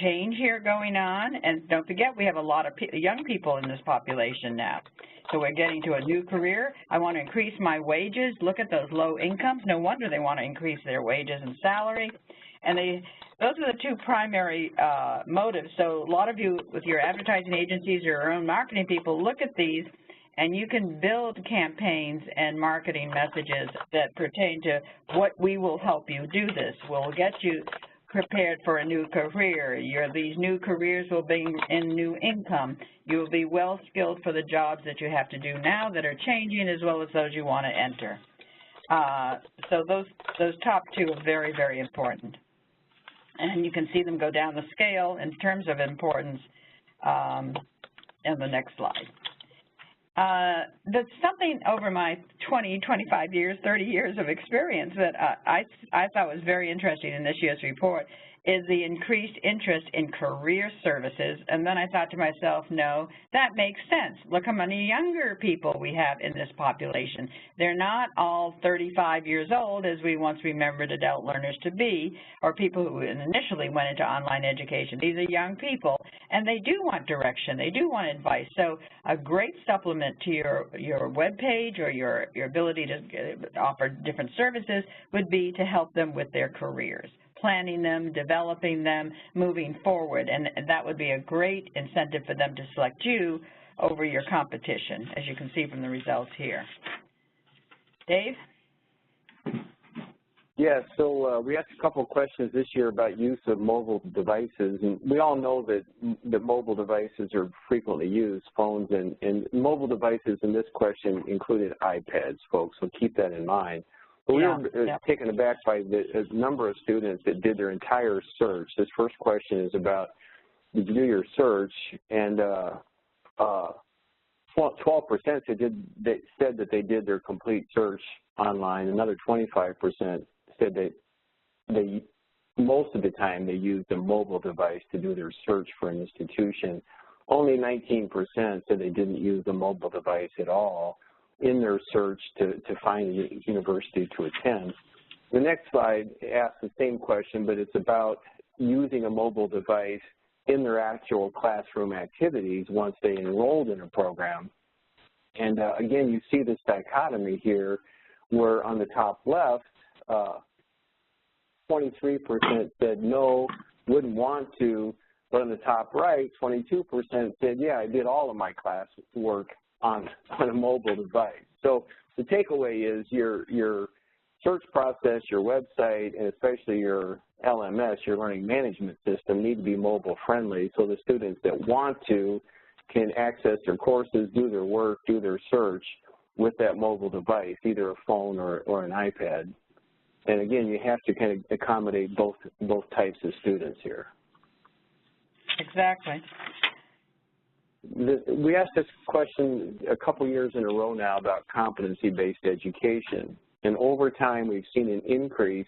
change here going on, and don't forget we have a lot of young people in this population now. So we're getting to a new career. I want to increase my wages. Look at those low incomes. No wonder they want to increase their wages and salary. And those are the two primary motives. So a lot of you with your advertising agencies or your own marketing people look at these, and you can build campaigns and marketing messages that pertain to what we will help you do this. We'll get you prepared for a new career. These new careers will bring in new income. You will be well skilled for the jobs that you have to do now that are changing as well as those you want to enter. So those top two are very, very important. And you can see them go down the scale in terms of importance in the next slide. That's something over my 20, 25 years, 30 years of experience that I thought was very interesting in this year's report is the increased interest in career services. And then I thought to myself, no, that makes sense. Look how many younger people we have in this population. They're not all 35 years old, as we once remembered adult learners to be, or people who initially went into online education. These are young people, and they do want direction. They do want advice. So a great supplement to your web page or your ability to offer different services would be to help them with their careers, planning them, developing them, moving forward, and that would be a great incentive for them to select you over your competition, as you can see from the results here. Dave? Yeah, so we asked a couple of questions this year about use of mobile devices, and we all know that mobile devices are frequently used, phones, and mobile devices in this question included iPads, folks, so keep that in mind. But we were taken aback by the number of students that did their entire search. This first question is about, did you do your search? And 12% said that they did their complete search online. Another 25% said that most of the time they used a mobile device to do their search for an institution. Only 19% said they didn't use a mobile device at all in their search to find a university to attend. The next slide asks the same question, but it's about using a mobile device in their actual classroom activities once they enrolled in a program. And again, you see this dichotomy here where on the top left, 23% said no, wouldn't want to, but on the top right, 22% said, yeah, I did all of my class work on a mobile device. So the takeaway is your search process, your website, and especially your LMS, your learning management system, need to be mobile friendly so the students that want to can access their courses, do their work, do their search with that mobile device, either a phone or an iPad. And again, you have to kind of accommodate both types of students here. Exactly. We asked this question a couple years in a row now about competency-based education. And over time, we've seen an increase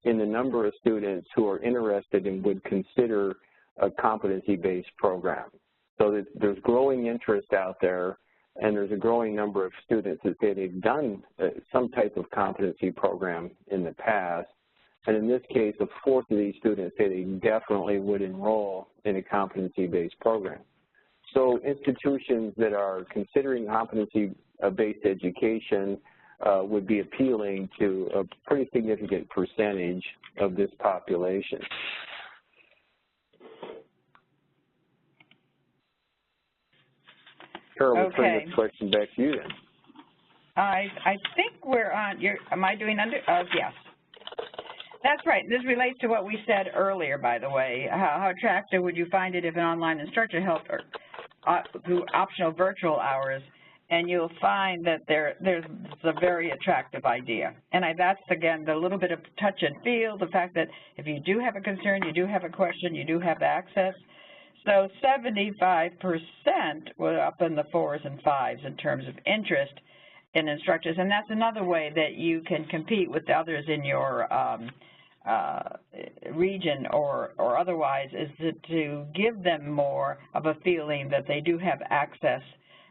in the number of students who are interested and would consider a competency-based program. So there's growing interest out there, and there's a growing number of students that say they've done some type of competency program in the past. And in this case, a fourth of these students say they definitely would enroll in a competency-based program. So institutions that are considering competency-based education would be appealing to a pretty significant percentage of this population. Carol, we'll turn this question back to you then. I think we're on, am I doing under, yes. That's right. This relates to what we said earlier, by the way. How attractive would you find it if an online instructor helped through optional virtual hours? And you'll find that there's a very attractive idea. And that's, again, the little bit of touch and feel, the fact that if you do have a concern, you do have a question, you do have access. So 75% were up in the 4s and 5s in terms of interest in instructors, and that's another way that you can compete with the others in your region or otherwise, is to give them more of a feeling that they do have access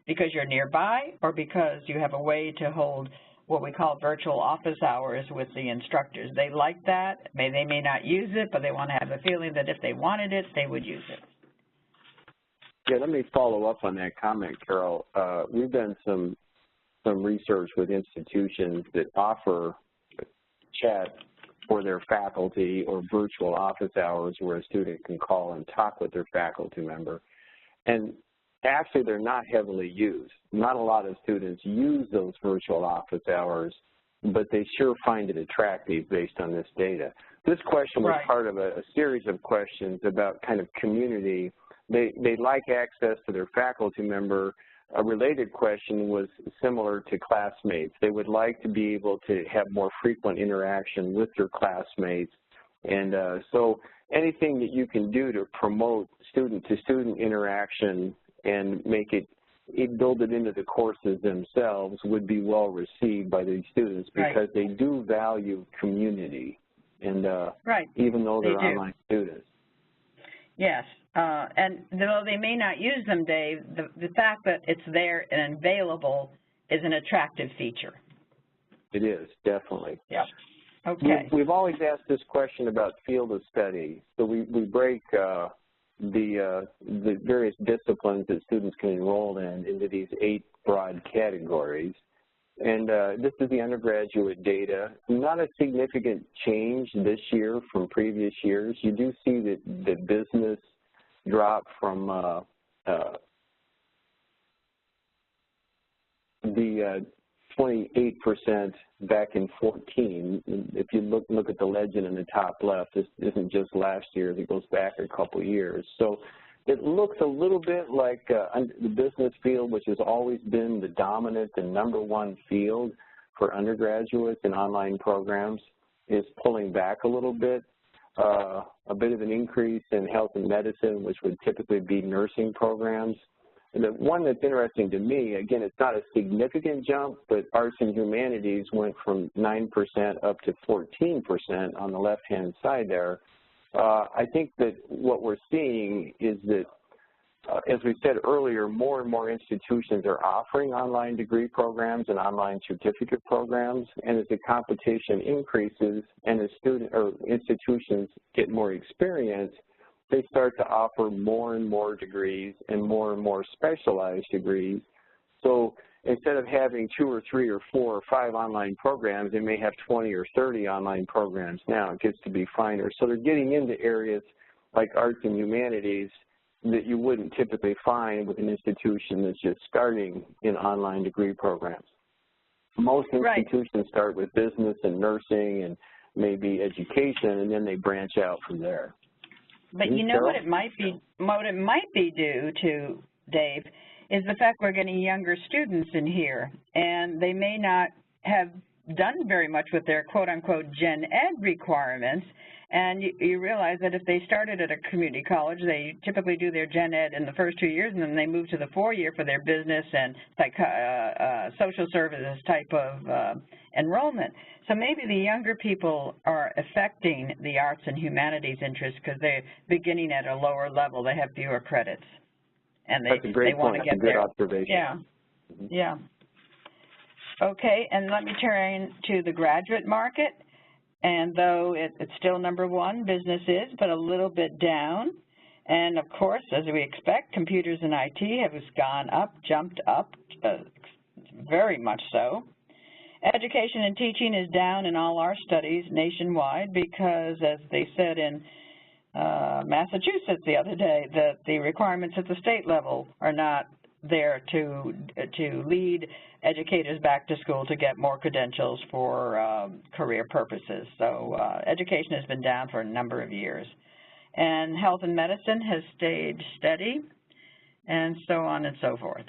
because you're nearby or because you have a way to hold what we call virtual office hours with the instructors. They like that. They may not use it, but they want to have a feeling that if they wanted it, they would use it. Yeah, let me follow up on that comment, Carol. We've done some research with institutions that offer chat for their faculty or virtual office hours where a student can call and talk with their faculty member. And actually, they're not heavily used. Not a lot of students use those virtual office hours, but they sure find it attractive based on this data. This question was part of a series of questions about kind of community. They like access to their faculty member. A related question was similar to classmates. They would like to be able to have more frequent interaction with their classmates. And so anything that you can do to promote student-to-student interaction and make it build it into the courses themselves would be well received by these students because they do value community, and even though they're online students. Yes. And though they may not use them, Dave, the fact that it's there and available is an attractive feature. It is, definitely. Yeah. Okay. We've always asked this question about field of study. So we break the various disciplines that students can enroll in into these 8 broad categories. And this is the undergraduate data. Not a significant change this year from previous years. You do see that the business drop from the 28% back in 14. If you look at the legend in the top left, this isn't just last year, it goes back a couple years. So it looks a little bit like the business field, which has always been the dominant and #1 field for undergraduates in online programs, is pulling back a little bit. A bit of an increase in health and medicine, which would typically be nursing programs. And the one that's interesting to me, again, it's not a significant jump, but arts and humanities went from 9% up to 14% on the left-hand side there. I think that what we're seeing is that, as we said earlier, more and more institutions are offering online degree programs and online certificate programs, and as the competition increases and as institutions get more experience, they start to offer more and more degrees and more specialized degrees. So instead of having 2 or 3 or 4 or 5 online programs, they may have 20 or 30 online programs now. It gets to be finer. So they're getting into areas like arts and humanities that you wouldn't typically find with an institution that's just starting in online degree programs. Most institutions start with business and nursing and maybe education, and then they branch out from there. But you know what it might be due to, Dave, is the fact we're getting younger students in here, and they may not have done very much with their quote-unquote gen ed requirements, and you realize that if they started at a community college, they typically do their gen ed in the first 2 years, and then they move to the 4-year for their business and social services type of enrollment. So maybe the younger people are affecting the arts and humanities interest because they're beginning at a lower level. They have fewer credits, and they want to get there. That's a good observation. Yeah, yeah. Okay, and let me turn to the graduate market. And though it's still #1, business is, but a little bit down. And of course, as we expect, computers and IT have gone up, jumped up, very much so. Education and teaching is down in all our studies nationwide because, as they said in Massachusetts the other day, that the requirements at the state level are not there to lead educators back to school to get more credentials for career purposes. So education has been down for a number of years. And health and medicine has stayed steady, and so on and so forth.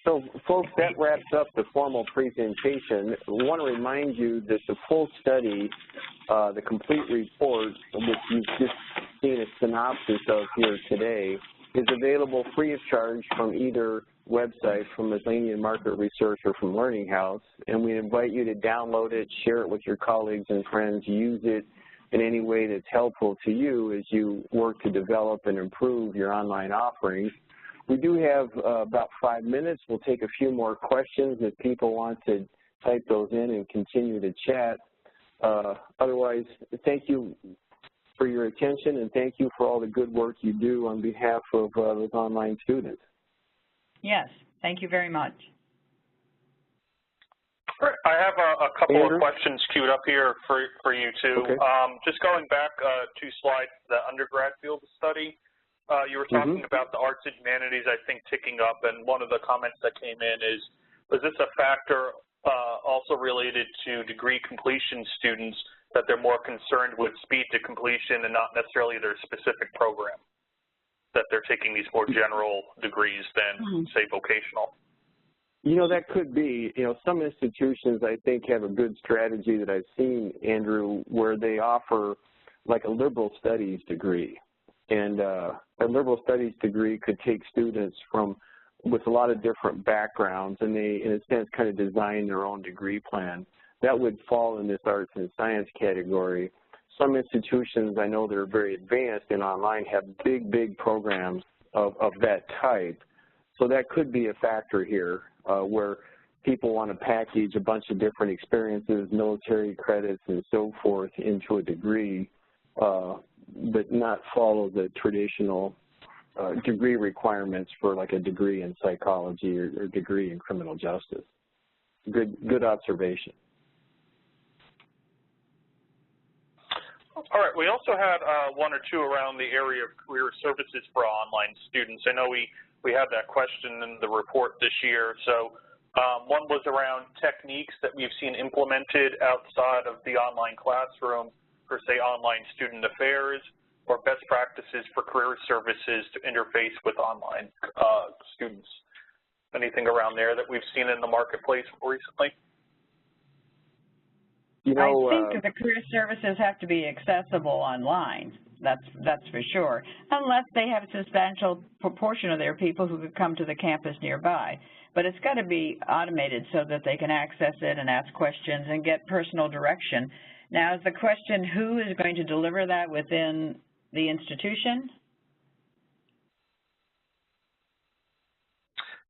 So, folks, that wraps up the formal presentation. I want to remind you that the full study, the complete report, which you've just seen a synopsis of here today, is available free of charge from either website, from Aslanian Market Research or from Learning House, and we invite you to download it, share it with your colleagues and friends, use it in any way that's helpful to you as you work to develop and improve your online offerings. We do have about 5 minutes. We'll take a few more questions if people want to type those in and continue to chat. Otherwise, thank you for your attention, and thank you for all the good work you do on behalf of those online students. Yes, thank you very much. I have a couple of questions queued up here for you two. Okay. Just going back 2 slides, the undergrad field study, you were talking about the arts and humanities, I think, ticking up, and one of the comments that came in is, was this a factor also related to degree completion students, that they're more concerned with speed to completion and not necessarily their specific program, that they're taking these more general degrees than, say, vocational? You know, that could be. You know, some institutions, I think, have a good strategy that I've seen, Andrew, where they offer like a liberal studies degree. And a liberal studies degree could take students with a lot of different backgrounds, and they, in a sense, kind of design their own degree plan. That would fall in this arts and science category. Some institutions I know that are very advanced in online have big programs of that type. So that could be a factor here, where people want to package a bunch of different experiences, military credits and so forth into a degree, but not follow the traditional degree requirements for like a degree in psychology or degree in criminal justice. Good observation. All right, we also had 1 or 2 around the area of career services for online students. I know we had that question in the report this year. So one was around techniques that we've seen implemented outside of the online classroom for, say, online student affairs, or best practices for career services to interface with online students. Anything around there that we've seen in the marketplace recently? You know, I think that the career services have to be accessible online. That's for sure, unless they have a substantial proportion of their people who could come to the campus nearby. But it's got to be automated so that they can access it and ask questions and get personal direction. Now, is the question who is going to deliver that within the institution?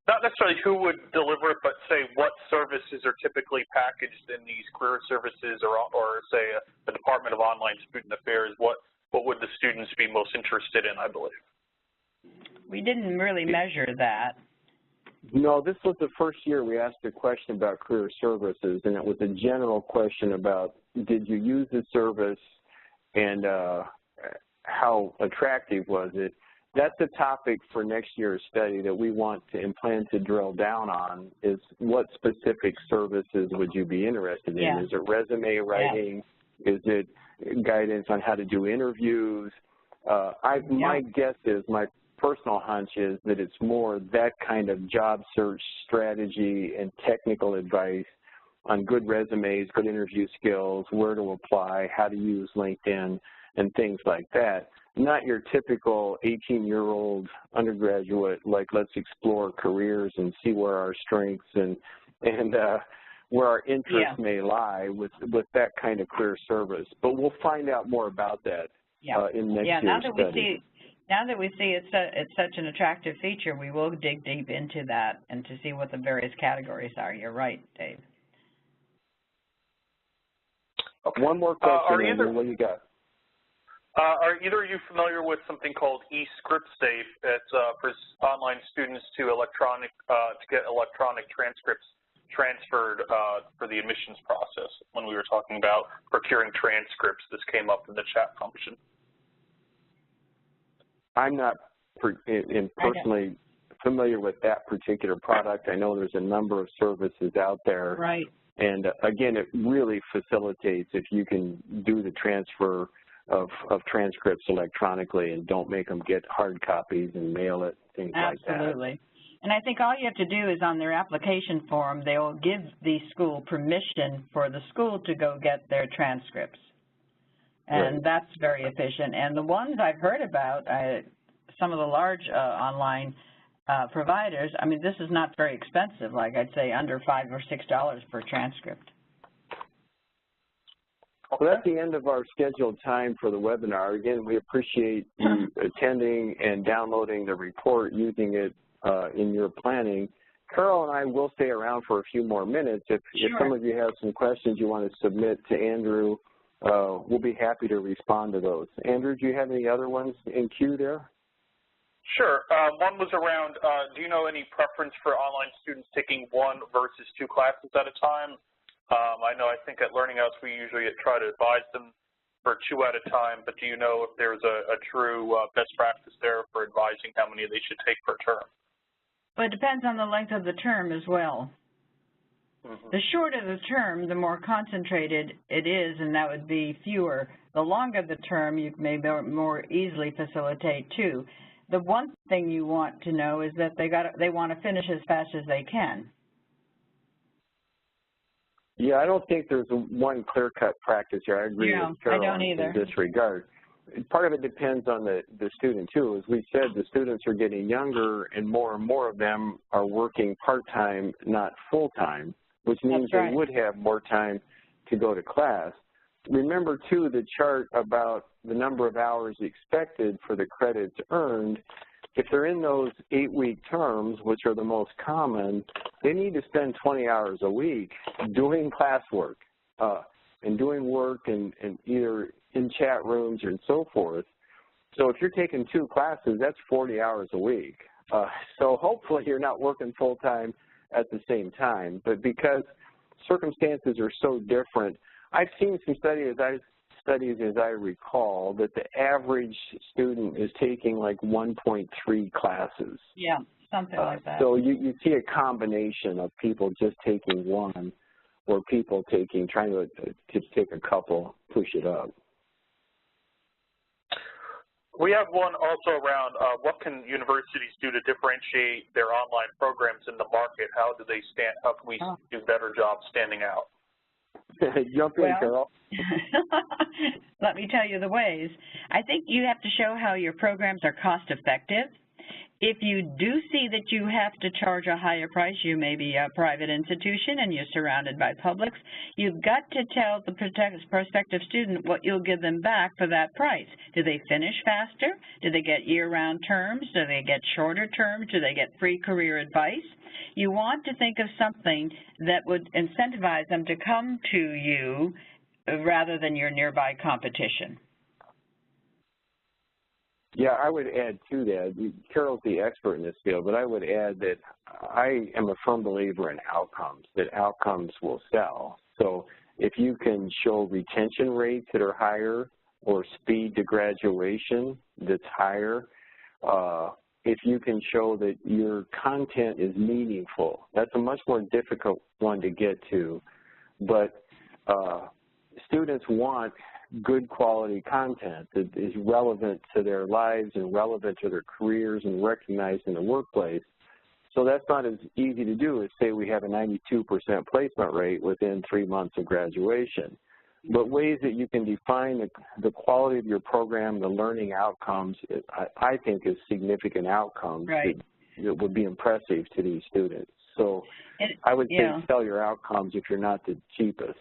Not necessarily who would deliver it, but say what services are typically packaged in these career services, or say a Department of Online Student Affairs. What would the students be most interested in, I believe? We didn't really measure that. No, this was the first year we asked a question about career services, and it was a general question about, did you use the service, and how attractive was it? That's a topic for next year's study that we want to and plan to drill down on, is what specific services would you be interested in? Yeah. Is it resume writing? Yeah. Is it guidance on how to do interviews? My guess is, my personal hunch is that it's more that kind of job search strategy and technical advice on good resumes, good interview skills, where to apply, how to use LinkedIn, and things like that. Not your typical 18-year-old undergraduate, like, let's explore careers and see where our strengths and where our interests may lie with that kind of career service. But we'll find out more about that in next year's study. Now that we see it's such an attractive feature, we will dig deep into that and to see what the various categories are. You're right, Dave. Okay. One more question, Andrew. What do you got? Are either of you familiar with something called eScriptSafe? It's for online students to get electronic transcripts transferred for the admissions process. When we were talking about procuring transcripts, this came up in the chat function. I'm not personally familiar with that particular product. I know there's a number of services out there. Right. And again, it really facilitates if you can do the transfer of transcripts electronically and don't make them get hard copies and mail it, things like that. Absolutely. And I think all you have to do is on their application form, they will give the school permission for the school to go get their transcripts. And that's very efficient. And the ones I've heard about, some of the large online providers, I mean, this is not very expensive, like I'd say under $5 or $6 per transcript. Well, that's the end of our scheduled time for the webinar. Again, we appreciate you attending and downloading the report, using it in your planning. Carol and I will stay around for a few more minutes. If some of you have some questions you want to submit to Andrew, we'll be happy to respond to those. Andrew, do you have any other ones in queue there? Sure. One was around, do you know any preference for online students taking 1 versus 2 classes at a time? I think at Learning House we usually try to advise them for 2 at a time, but do you know if there's a true best practice there for advising how many they should take per term? Well, it depends on the length of the term as well. The shorter the term, the more concentrated it is, and that would be fewer. The longer the term, you may more easily facilitate too. The one thing you want to know is that they want to finish as fast as they can. Yeah, I don't think there's one clear-cut practice here. I agree with Carol I don't either. in this regard. Part of it depends on the student, too. As we said, the students are getting younger, and more of them are working part-time, not full-time, which means they would have more time to go to class. Remember, too, the chart about the number of hours expected for the credits earned. If they're in those 8-week terms, which are the most common, they need to spend 20 hours a week doing classwork and doing work and either in chat rooms and so forth. So if you're taking 2 classes, that's 40 hours a week. So hopefully you're not working full-time at the same time. But because circumstances are so different, I've seen some studies, as I recall, that the average student is taking like 1.3 classes. Yeah, something like that. So you see a combination of people just taking 1 or people trying to take a couple, push it up. We have one also around what can universities do to differentiate their online programs in the market? How can we do a better job standing out? Jump in, Carol. Let me tell you the ways. I think you have to show how your programs are cost effective. If you do see that you have to charge a higher price, you may be a private institution and you're surrounded by publics, you've got to tell the prospective student what you'll give them back for that price. Do they finish faster? Do they get year-round terms? Do they get shorter terms? Do they get free career advice? You want to think of something that would incentivize them to come to you rather than your nearby competition. Yeah, I would add to that, Carol's the expert in this field, but I would add that I am a firm believer in outcomes, that outcomes will sell. So if you can show retention rates that are higher or speed to graduation that's higher, if you can show that your content is meaningful, that's a much more difficult one to get to, but students want good quality content that is relevant to their lives and relevant to their careers and recognized in the workplace. So that's not as easy to do as say we have a 92% placement rate within 3 months of graduation. But ways that you can define the quality of your program, the learning outcomes, I think is significant outcomes that would be impressive to these students. So I would say sell your outcomes if you're not the cheapest.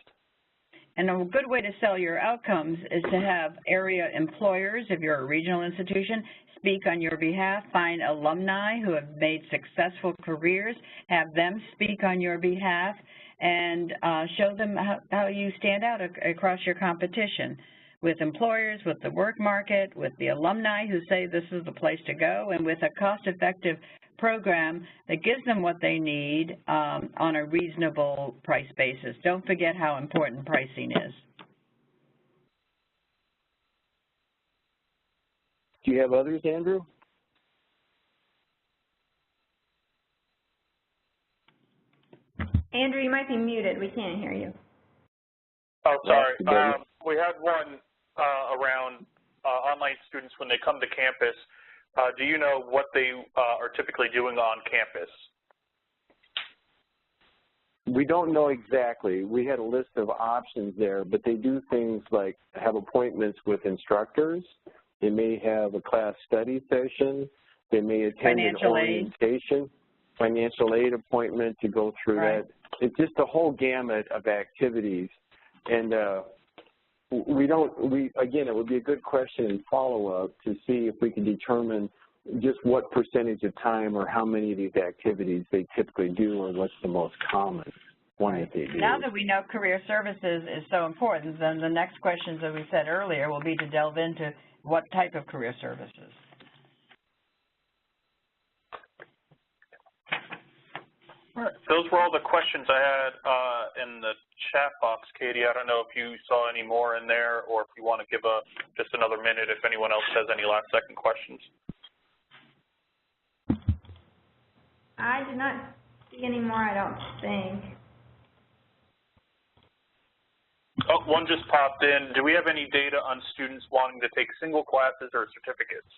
And a good way to sell your outcomes is to have area employers, if you're a regional institution, speak on your behalf. Find alumni who have made successful careers, have them speak on your behalf, and show them how you stand out across your competition with employers, with the work market, with the alumni who say this is the place to go, and with a cost-effective program that gives them what they need on a reasonable price basis. Don't forget how important pricing is. Do you have others, Andrew? Andrew, you might be muted. We can't hear you. Oh, sorry. We had one around online students when they come to campus. Do you know what they are typically doing on campus? We don't know exactly. We had a list of options there, but they do things like have appointments with instructors. They may have a class study session. They may attend an orientation, financial aid appointment to go through that. It's just a whole gamut of activities. And again, it would be a good question in follow-up to see if we can determine just what percentage of time or how many of these activities they typically do, or what's the most common one that they do. Now that we know career services is so important, then the next questions that we said earlier will be to delve into what type of career services. Those were all the questions I had in the chat box, Katie. I don't know if you saw any more in there, or if you want to give just another minute if anyone else has any last-second questions. I did not see any more, I don't think. Oh, one just popped in. Do we have any data on students wanting to take single classes or certificates?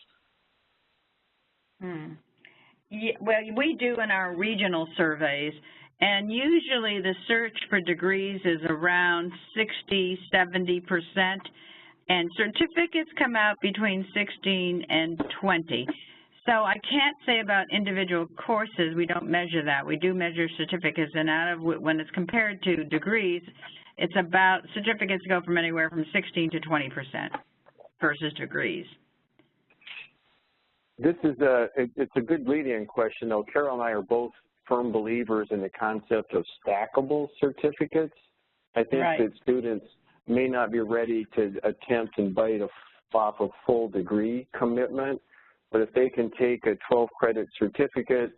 Yeah, well, we do in our regional surveys, and usually the search for degrees is around 60–70%, and certificates come out between 16 and 20. So I can't say about individual courses. We don't measure that. We do measure certificates, and when it's compared to degrees, it's about, certificates go from anywhere from 16 to 20% versus degrees. This is it's a good lead-in question, though. Carol and I are both firm believers in the concept of stackable certificates. I think that students may not be ready to attempt and bite off a full degree commitment, but if they can take a 12-credit certificate,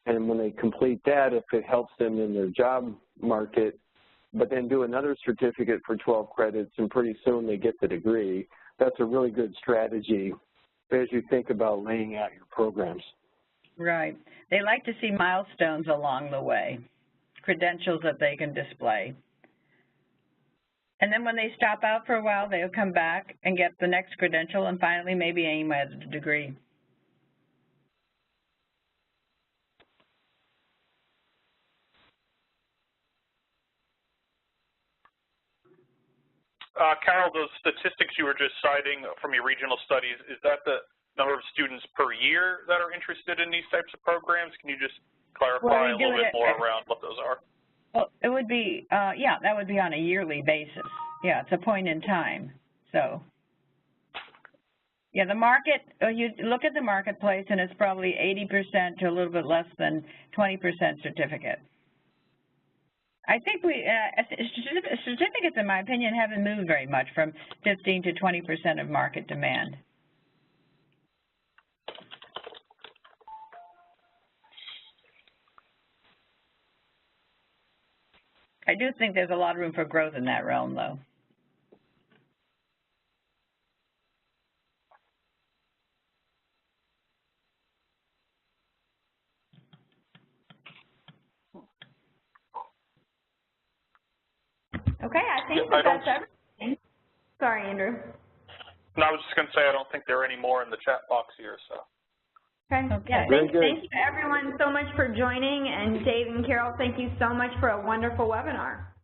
and when they complete that, if it helps them in their job market, but then do another certificate for 12 credits, and pretty soon they get the degree, that's a really good strategy as you think about laying out your programs. Right. They like to see milestones along the way, credentials that they can display. And then when they stop out for a while, they'll come back and get the next credential and finally maybe aim at a degree. Carol, those statistics you were just citing from your regional studies, is that the number of students per year that are interested in these types of programs? Can you just clarify a little bit more around what those are? Well, it would be, yeah, that would be on a yearly basis. Yeah, it's a point in time. So, yeah, the market, you look at the marketplace, and it's probably 80% to a little bit less than 20% certificate. I think certificates, in my opinion, haven't moved very much from 15 to 20% of market demand. I do think there's a lot of room for growth in that realm, though. Okay, I think that's everything. Sorry, Andrew. No, I was just going to say I don't think there are any more in the chat box here. So. Okay. Yeah, thank you everyone so much for joining, and Dave and Carol, thank you so much for a wonderful webinar.